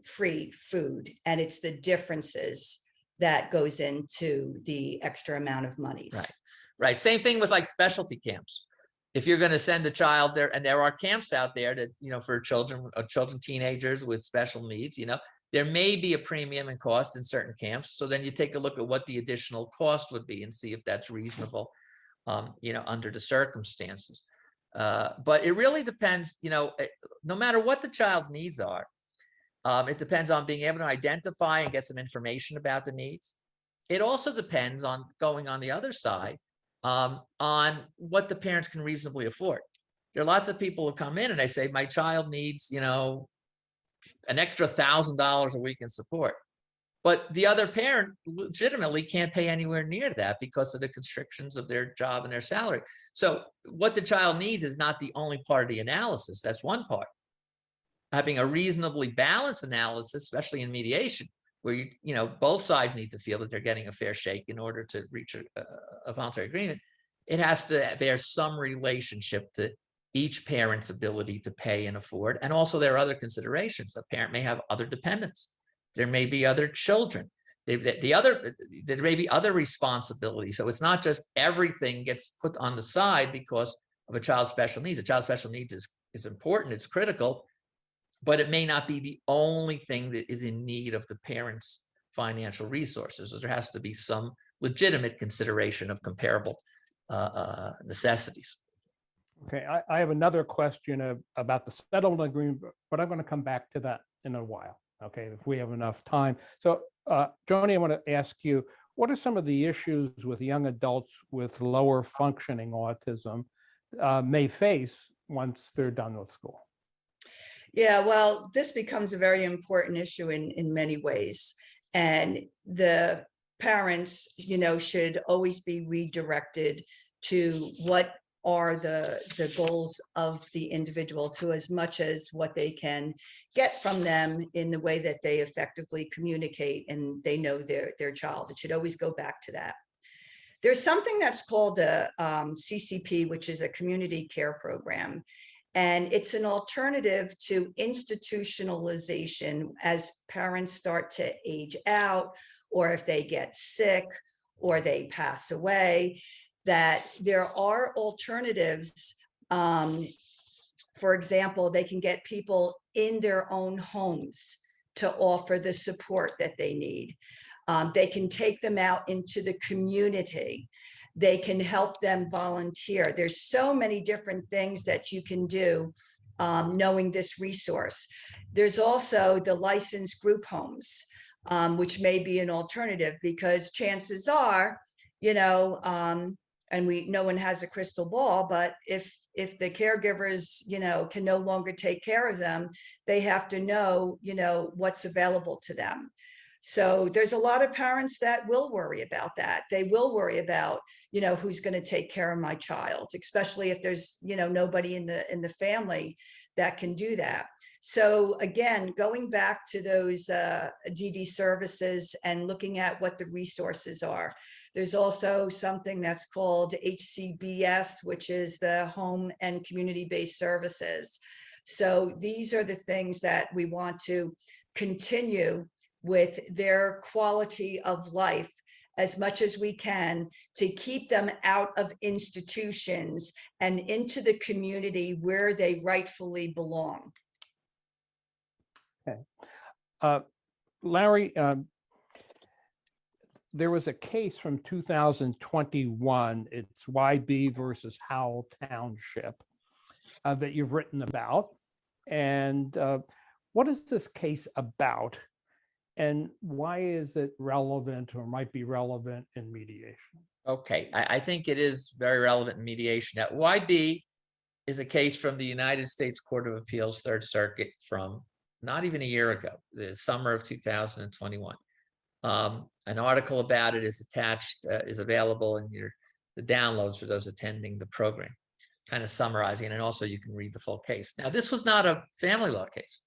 Speaker 3: free food. And it's the differences that goes into the extra amount of monies.
Speaker 2: Right. Same thing with like specialty camps. If you're going to send a child there, and there are camps out there that, you know, for children, teenagers with special needs, you know, there may be a premium in cost in certain camps. So then you take a look at what the additional cost would be and see if that's reasonable, you know, under the circumstances. But it really depends, you know, no matter what the child's needs are, it depends on being able to identify and get some information about the needs. It also depends on going on the other side, on what the parents can reasonably afford. There are lots of people who come in and they say, my child needs, you know, an extra $1,000 a week in support. But the other parent legitimately can't pay anywhere near that because of the constrictions of their job and their salary. So what the child needs is not the only part of the analysis. That's one part. Having a reasonably balanced analysis, especially in mediation, where you know both sides need to feel that they're getting a fair shake in order to reach a voluntary agreement. It has to bear some relationship to each parent's ability to pay and afford, and also there are other considerations. A parent may have other dependents. There may be other children. There may be other responsibilities. So it's not just everything gets put on the side because of a child's special needs. A child's special needs is important. It's critical. But it may not be the only thing that is in need of the parent's financial resources. So there has to be some legitimate consideration of comparable necessities.
Speaker 1: Okay, I have another question about the settlement agreement, but I'm going to come back to that in a while, okay, if we have enough time. So, Joni, I want to ask you, what are some of the issues with young adults with lower functioning autism may face once they're done with school?
Speaker 3: Yeah, well, this becomes a very important issue in many ways. And the parents, you know, should always be redirected to what are the goals of the individual, to as much as what they can get from them in the way that they effectively communicate and they know their child. It should always go back to that. There's something that's called a CCP, which is a community care program. And it's an alternative to institutionalization as parents start to age out, or if they get sick or they pass away, that there are alternatives. For example, they can get people in their own homes to offer the support that they need. They can take them out into the community. They can help them volunteer. There's so many different things that you can do knowing this resource. There's also the licensed group homes, which may be an alternative, because chances are, you know, and no one has a crystal ball, but if the caregivers, you know, can no longer take care of them, they have to know, you know, what's available to them. So there's a lot of parents that will worry about that. They will worry about, you know, who's going to take care of my child, especially if there's, you know, nobody in the family that can do that. So again, going back to those DD services and looking at what the resources are. There's also something that's called HCBS, which is the Home and Community-Based Services. So these are the things that we want to continue with their quality of life as much as we can, to keep them out of institutions and into the community where they rightfully belong.
Speaker 1: Okay. Larry, there was a case from 2021, it's YB versus Howell Township, that you've written about. And what is this case about? And why is it relevant, or might be relevant, in mediation?
Speaker 2: Okay, I think it is very relevant in mediation. Now, YB is a case from the United States Court of Appeals, Third Circuit from not even a year ago, the summer of 2021. An article about it is attached, is available in the downloads for those attending the program, kind of summarizing it, and also you can read the full case. Now, this was not a family law case.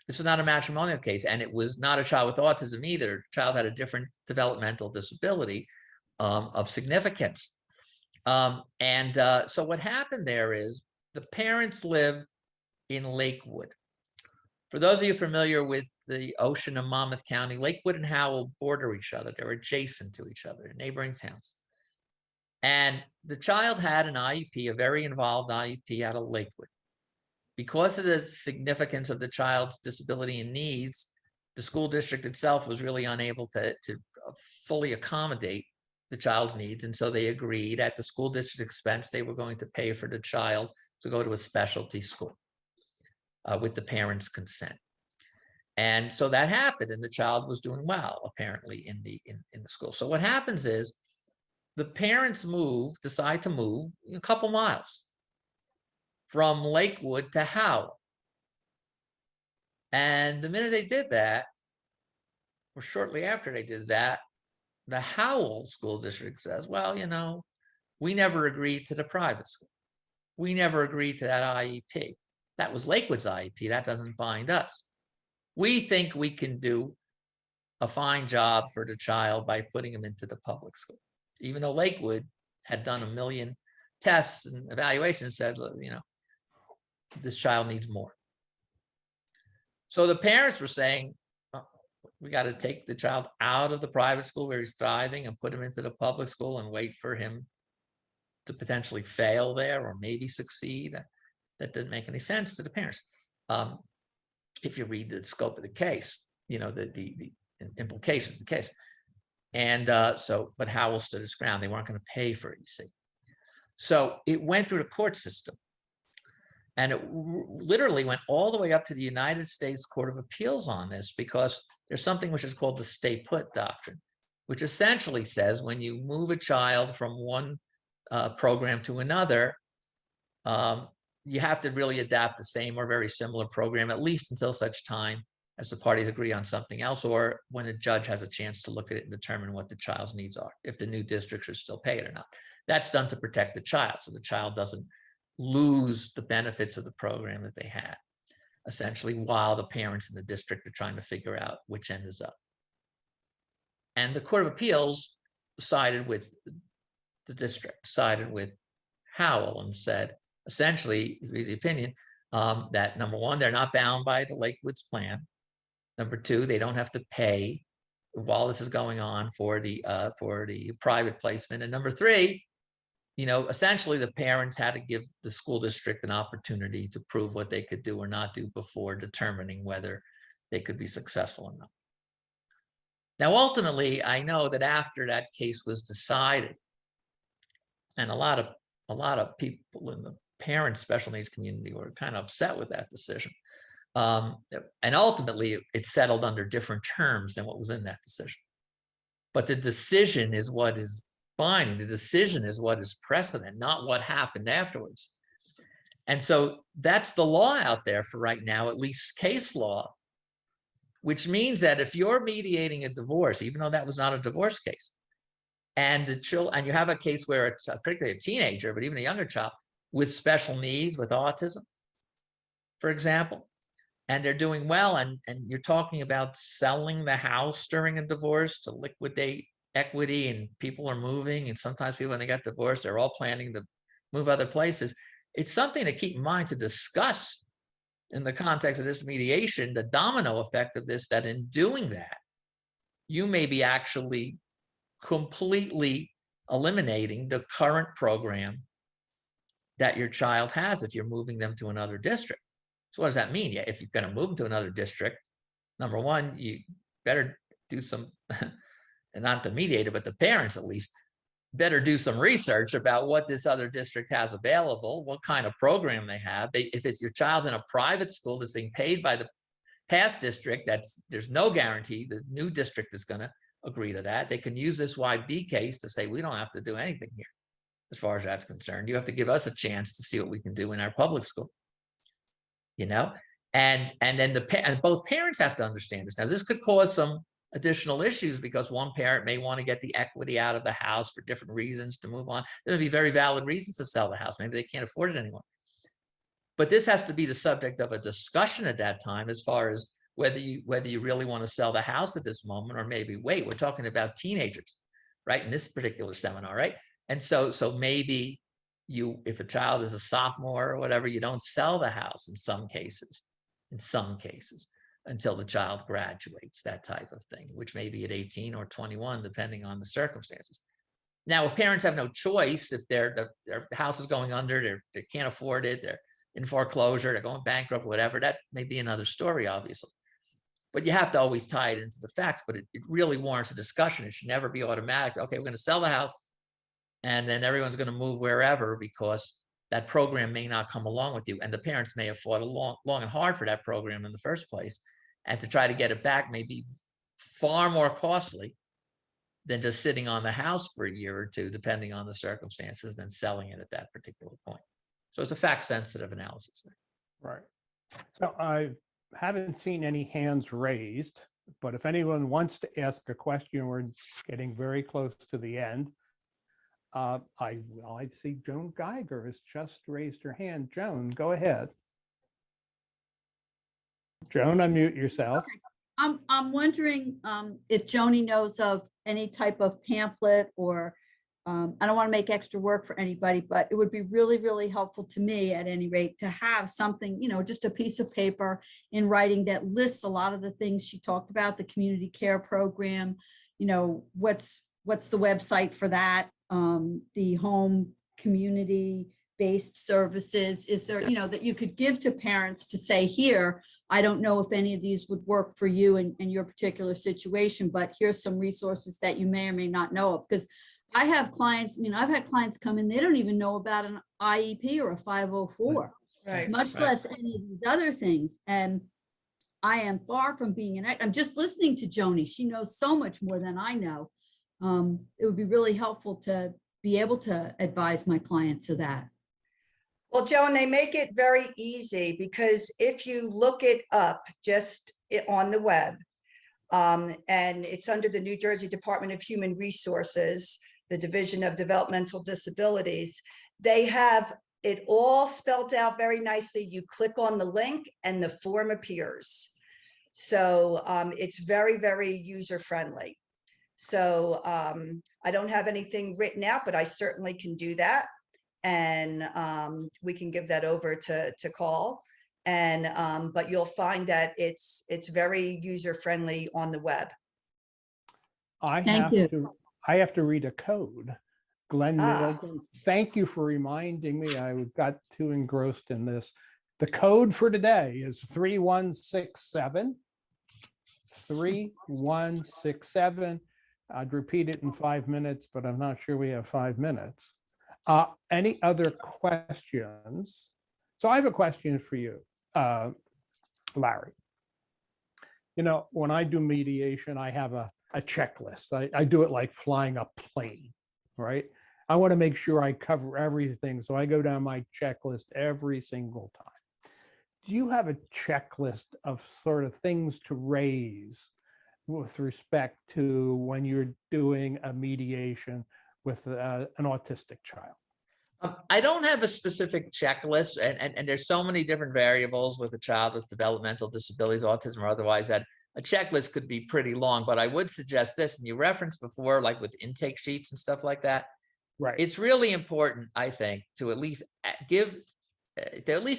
Speaker 2: This was not a matrimonial case, and it was not a child with autism either. The child had a different developmental disability of significance. So what happened there is the parents lived in Lakewood. For those of you familiar with the ocean of Monmouth County, Lakewood and Howell border each other. They're adjacent to each other, neighboring towns. And the child had an IEP, a very involved IEP out of Lakewood. Because of the significance of the child's disability and needs, the school district itself was really unable to fully accommodate the child's needs. And so they agreed at the school district expense, they were going to pay for the child to go to a specialty school with the parents' consent. And so that happened, and the child was doing well, apparently, in the school. So what happens is the parents decide to move a couple miles from Lakewood to Howell. And the minute they did that, or shortly after they did that, the Howell School District says, well, you know, we never agreed to the private school. We never agreed to that IEP. That was Lakewood's IEP. That doesn't bind us. We think we can do a fine job for the child by putting him into the public school. Even though Lakewood had done 1 million tests and evaluations, said, you know, this child needs more. So the parents were saying, oh, we got to take the child out of the private school where he's thriving and put him into the public school and wait for him to potentially fail there or maybe succeed. That didn't make any sense to the parents. If you read the scope of the case, you know, the implications of the case. And but Howell stood his ground. They weren't going to pay for it, you see. So it went through the court system. And it literally went all the way up to the United States Court of Appeals on this, because there's something which is called the Stay Put Doctrine, which essentially says when you move a child from one program to another, you have to really adapt the same or very similar program, at least until such time as the parties agree on something else, or when a judge has a chance to look at it and determine what the child's needs are, if the new district should still pay it or not. That's done to protect the child, so the child doesn't lose the benefits of the program that they had, essentially, while the parents in the district are trying to figure out which end is up. And the Court of Appeals sided with the district, sided with Howell, and said, essentially, the opinion that number one, they're not bound by the Lakewood's plan. Number two, they don't have to pay while this is going on for the private placement. And number three, you know, essentially the parents had to give the school district an opportunity to prove what they could do or not do before determining whether they could be successful or not. Now, ultimately, I know that after that case was decided, and a lot of people in the parent special needs community were kind of upset with that decision. And ultimately, it settled under different terms than what was in that decision. But the decision is what is binding. The decision is what is precedent, not what happened afterwards. And so that's the law out there for right now, at least case law, which means that if you're mediating a divorce, even though that was not a divorce case, and you have a case where it's particularly a teenager, but even a younger child with special needs, with autism, for example, and they're doing well, and you're talking about selling the house during a divorce to liquidate equity, and people are moving, and sometimes people, when they get divorced, they're all planning to move other places. It's something to keep in mind, to discuss in the context of this mediation, the domino effect of this, that in doing that, you may be actually completely eliminating the current program that your child has if you're moving them to another district. So what does that mean? Yeah, if you're going to move them to another district, number one, you better do some, and not the mediator, but the parents at least, better do some research about what this other district has available, what kind of program they have. If it's your child's in a private school that's being paid by the past district, there's no guarantee the new district is going to agree to that. They can use this YB case to say, we don't have to do anything here as far as that's concerned. You have to give us a chance to see what we can do in our public school, you know? And then and both parents have to understand this. Now, this could cause some additional issues because one parent may want to get the equity out of the house for different reasons to move on. There'll be very valid reasons to sell the house. Maybe they can't afford it anymore. But this has to be the subject of a discussion at that time, as far as whether you really want to sell the house at this moment, or maybe wait. We're talking about teenagers, right? In this particular seminar, right? And so maybe if a child is a sophomore or whatever, you don't sell the house in some cases, until the child graduates, that type of thing, which may be at 18 or 21, depending on the circumstances. Now, if parents have no choice, if their house is going under, they can't afford it, they're in foreclosure, they're going bankrupt, whatever, that may be another story, obviously. But you have to always tie it into the facts, but it really warrants a discussion. It should never be automatic. Okay, we're going to sell the house and then everyone's going to move wherever, because that program may not come along with you. And the parents may have fought long and hard for that program in the first place. And to try to get it back may be far more costly than just sitting on the house for a year or two, depending on the circumstances, than selling it at that particular point. So it's a fact-sensitive analysis there.
Speaker 1: Right. So I haven't seen any hands raised, but if anyone wants to ask a question, we're getting very close to the end. I see Joan Geiger has just raised her hand. Joan, go ahead. Joan, unmute yourself.
Speaker 4: Okay. I'm wondering if Joni knows of any type of pamphlet, or I don't want to make extra work for anybody, but it would be really, really helpful to me at any rate to have something, just a piece of paper in writing that lists a lot of the things she talked about, the community care program, what's the website for that, the home community-based services, is there, that you could give to parents to say, here, I don't know if any of these would work for you in your particular situation, but here's some resources that you may or may not know of. Because I have clients, I've had clients come in, they don't even know about an IEP or a 504,
Speaker 3: Right.
Speaker 4: much less any of these other things. And I am far from being I'm just listening to Joni. She knows so much more than I know. It would be really helpful to be able to advise my clients of that.
Speaker 3: Well, Joan, they make it very easy, because if you look it up just on the web, and it's under the New Jersey Department of Human Resources, the Division of Developmental Disabilities, they have it all spelled out very nicely. You click on the link and the form appears. So it's very, very user-friendly. So I don't have anything written out, but I certainly can do that. And we can give that over to Call. And but you'll find that it's very user-friendly on the web.
Speaker 1: I have to read a code. Glenn Middleton, thank you for reminding me. I got too engrossed in this. The code for today is 3167. 3167. I'd repeat it in 5 minutes, but I'm not sure we have 5 minutes. Any other questions? So I have a question for you, Larry. When I do mediation, I have a checklist. I do it like flying a plane, right? I want to make sure I cover everything. So I go down my checklist every single time. Do you have a checklist of sort of things to raise with respect to when you're doing a mediation with an autistic child?
Speaker 2: I don't have a specific checklist, and there's so many different variables with a child with developmental disabilities, autism or otherwise, that a checklist could be pretty long. But I would suggest this, and you referenced before, like with intake sheets and stuff like that.
Speaker 1: Right.
Speaker 2: It's really important, I think, to at least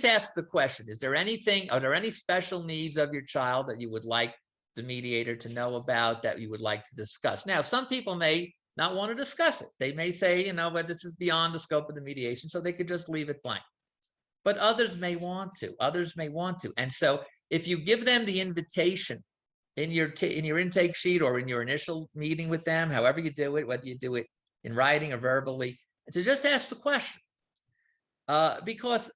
Speaker 2: ask the question, are there any special needs of your child that you would like the mediator to know about, that you would like to discuss? Now, some people may not want to discuss it. They may say, but this is beyond the scope of the mediation, so they could just leave it blank. But others may want to. And so if you give them the invitation in your intake sheet or in your initial meeting with them, however you do it, whether you do it in writing or verbally, to just ask the question. Because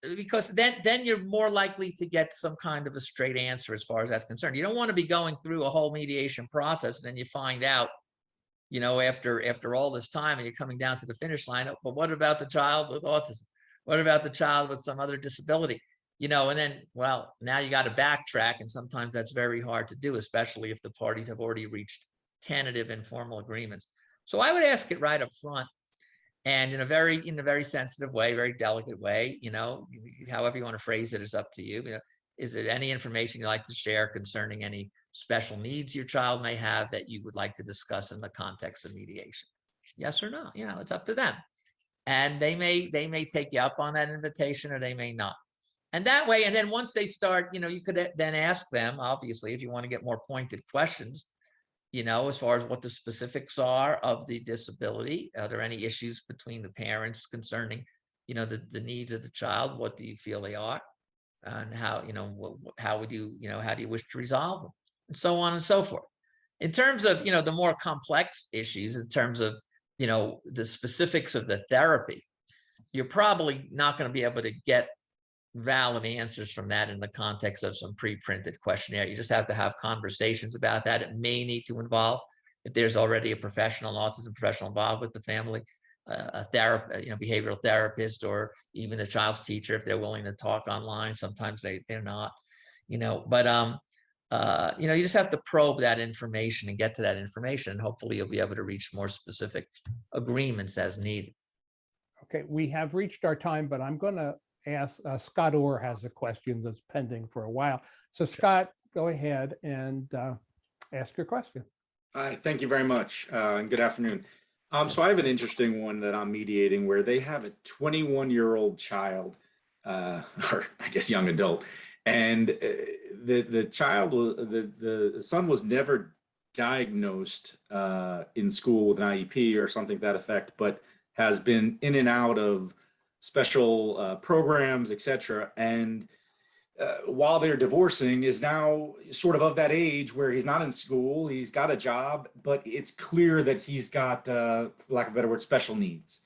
Speaker 2: then you're more likely to get some kind of a straight answer as far as that's concerned. You don't want to be going through a whole mediation process and then you find out, after all this time, and you're coming down to the finish line, but what about the child with autism? What about the child with some other disability? and then, well, now you got to backtrack. And sometimes that's very hard to do, especially if the parties have already reached tentative informal agreements. So I would ask it right up front, and in a very sensitive way, very delicate way, however you want to phrase it is up to you. Is there any information you'd like to share concerning any special needs your child may have that you would like to discuss in the context of mediation? Yes or no? It's up to them. And they may take you up on that invitation, or they may not. And that way, and then once they start, you could then ask them, obviously, if you want to get more pointed questions, as far as what the specifics are of the disability. Are there any issues between the parents concerning, the needs of the child? What do you feel they are? And how, how would you, how do you wish to resolve them? And so on and so forth. In terms of, the more complex issues, in terms of, the specifics of the therapy, you're probably not going to be able to get valid answers from that in the context of some pre-printed questionnaire. You just have to have conversations about that. It may need to involve, if there's already a professional, an autism professional involved with the family, a therapist, behavioral therapist, or even the child's teacher, if they're willing to talk online. Sometimes they're not, but you just have to probe that information and get to that information, and hopefully you'll be able to reach more specific agreements as needed.
Speaker 1: Okay, we have reached our time, but I'm going to ask Scott Orr has a question that's pending for a while. So Scott, go ahead and ask your question.
Speaker 5: Hi, thank you very much, and good afternoon. So I have an interesting one that I'm mediating, where they have a 21-year-old child, or I guess young adult, and the son was never diagnosed in school with an IEP or something to that effect, but has been in and out of special programs, etc. And while they're divorcing, is now sort of that age where he's not in school, he's got a job, but it's clear that he's got, for lack of a better word, special needs.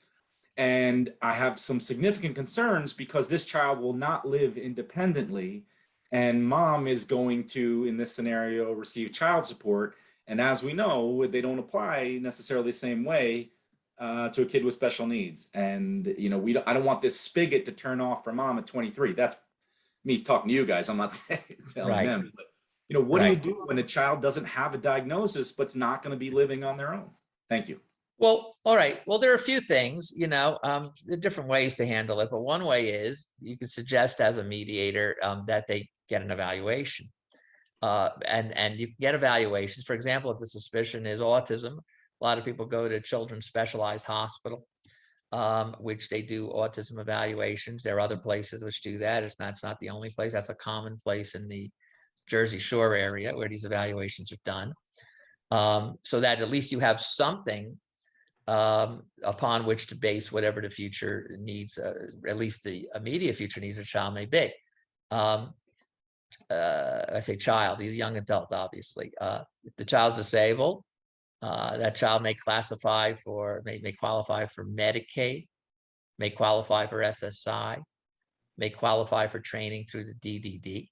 Speaker 5: And I have some significant concerns because this child will not live independently, and mom is going to, in this scenario, receive child support. And as we know, they don't apply necessarily the same way to a kid with special needs. And I don't want this spigot to turn off for mom at 23. That's me talking to you guys. I'm not telling them. But, what do you do when a child doesn't have a diagnosis but's not going to be living on their own? Thank you.
Speaker 2: Well, all right. Well, there are a feyou things, there are different ways to handle it. But one way is you could suggest as a mediator that they get an evaluation. And you can get evaluations. For example, if the suspicion is autism, a lot of people go to Children's Specialized Hospital, which they do autism evaluations. There are other places which do that. It's not the only place. That's a common place in the Jersey Shore area where these evaluations are done. So that at least you have something upon which to base whatever the future needs, at least the immediate future needs of a child may be. I say child, he's a young adult, obviously. If the child's disabled, that child may qualify for Medicaid, may qualify for SSI, may qualify for training through the DDD.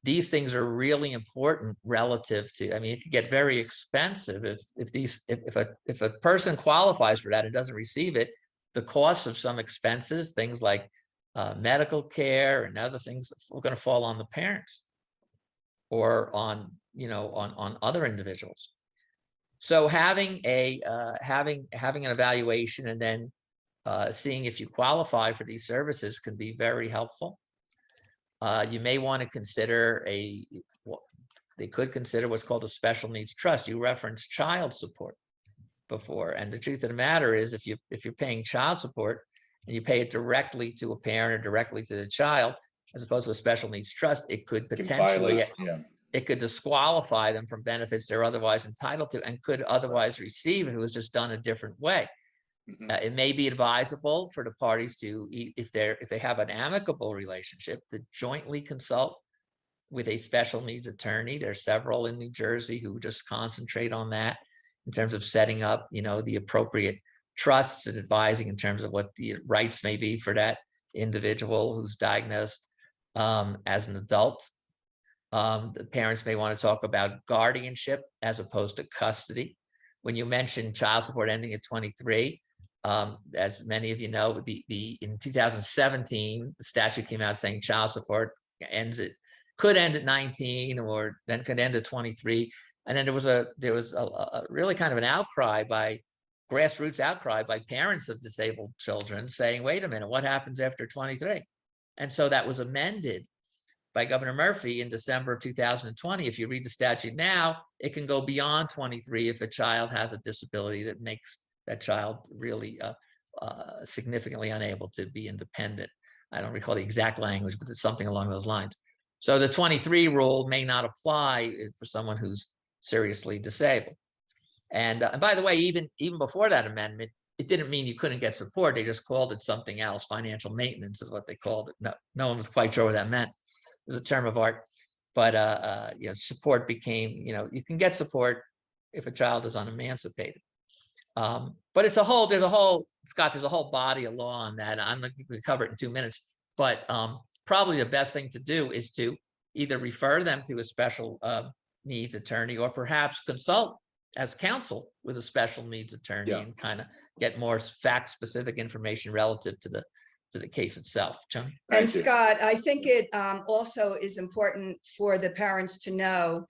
Speaker 2: These things are really important relative to, it could get very expensive if a person qualifies for that and doesn't receive it. The cost of some expenses, things like medical care and other things, are going to fall on the parents or on other individuals. So having an evaluation and then seeing if you qualify for these services can be very helpful. You may want to consider they could consider what's called a special needs trust. You referenced child support before, and the truth of the matter is, if you're paying child support and you pay it directly to a parent or directly to the child, as opposed to a special needs trust, it could potentially it could disqualify them from benefits they're otherwise entitled to and could otherwise receive if it was just done a different way. It may be advisable for the parties to, if they have an amicable relationship, to jointly consult with a special needs attorney. There's several in New Jersey who just concentrate on that in terms of setting up, the appropriate trusts and advising in terms of what the rights may be for that individual who's diagnosed as an adult. The parents may want to talk about guardianship as opposed to custody. When you mentioned child support ending at 23, As many of you know, in 2017, the statute came out saying child support could end at 19, or then could end at 23. And then there was a really kind of an outcry grassroots outcry by parents of disabled children saying, wait a minute, what happens after 23? And so that was amended by Governor Murphy in December of 2020. If you read the statute now, it can go beyond 23 if a child has a disability that makes that child really significantly unable to be independent. I don't recall the exact language, but it's something along those lines. So the 23 rule may not apply for someone who's seriously disabled. And by the way, even before that amendment, it didn't mean you couldn't get support. They just called it something else. Financial maintenance is what they called it. No one was quite sure what that meant. It was a term of art. But support became, you can get support if a child is unemancipated. But there's a whole body of law on that. I'm not going to cover it in 2 minutes. But probably the best thing to do is to either refer them to a special needs attorney, or perhaps consult as counsel with a special needs attorney and kind of get more fact-specific information relative to the case itself. Joni?
Speaker 3: And Scott, I think it also is important for the parents to know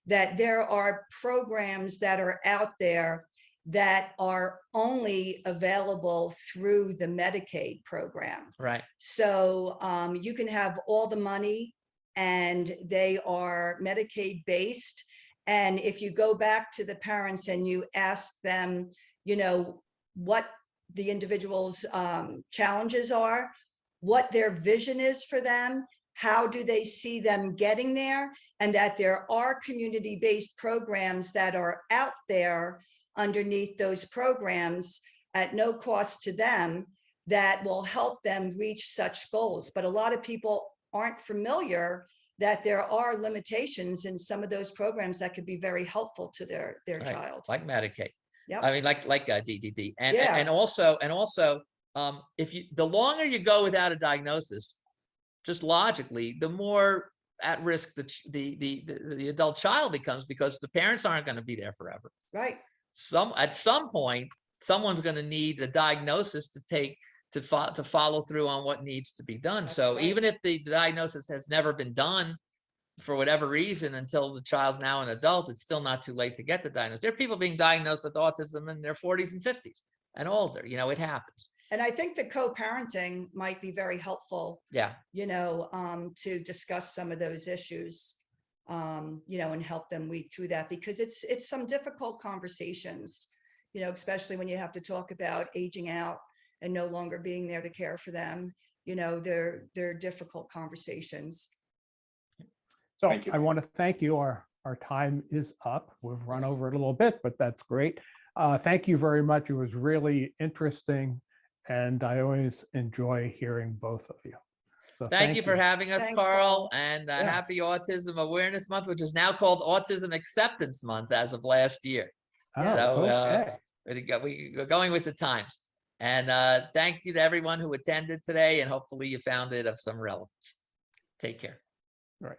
Speaker 3: that there are programs that are out there that are only available through the Medicaid program.
Speaker 2: Right.
Speaker 3: So you can have all the money and they are Medicaid based. And if you go back to the parents and you ask them, what the individual's challenges are, what their vision is for them, how do they see them getting there, and that there are community-based programs that are out there underneath those programs at no cost to them that will help them reach such goals. But a lot of people aren't familiar that there are limitations in some of those programs that could be very helpful to their
Speaker 2: Right.
Speaker 3: child.
Speaker 2: Like Medicaid.
Speaker 3: Yep.
Speaker 2: I mean, like DDD. And
Speaker 3: Yeah.
Speaker 2: and also, if the longer you go without a diagnosis, just logically, the more at risk the adult child becomes, because the parents aren't going to be there forever.
Speaker 3: Right.
Speaker 2: At some point, someone's going to need a diagnosis to follow through on what needs to be done.
Speaker 3: That's
Speaker 2: So
Speaker 3: right.
Speaker 2: even if the diagnosis has never been done for whatever reason until the child's now an adult, it's still not too late to get the diagnosis. There are people being diagnosed with autism in their 40s and 50s and older. It happens.
Speaker 3: And I think the co-parenting might be very helpful,
Speaker 2: Yeah.
Speaker 3: to discuss some of those issues, and help them weed through that, because it's some difficult conversations, especially when you have to talk about aging out and no longer being there to care for them. They're difficult conversations.
Speaker 1: So
Speaker 5: Thank you.
Speaker 1: I want to thank you. Our time is up. We've run over it a little bit, but that's great. Thank you very much. It was really interesting, and I always enjoy hearing both of you. So
Speaker 2: Thank you for having us,
Speaker 3: Thanks,
Speaker 2: Carl,
Speaker 3: Carl.
Speaker 2: and
Speaker 3: Yeah.
Speaker 2: happy Autism Awareness Month, which is now called Autism Acceptance Month as of last year.
Speaker 1: Oh,
Speaker 2: So,
Speaker 1: okay.
Speaker 2: We're going with the times. And thank you to everyone who attended today, and hopefully you found it of some relevance. Take care.
Speaker 1: Right.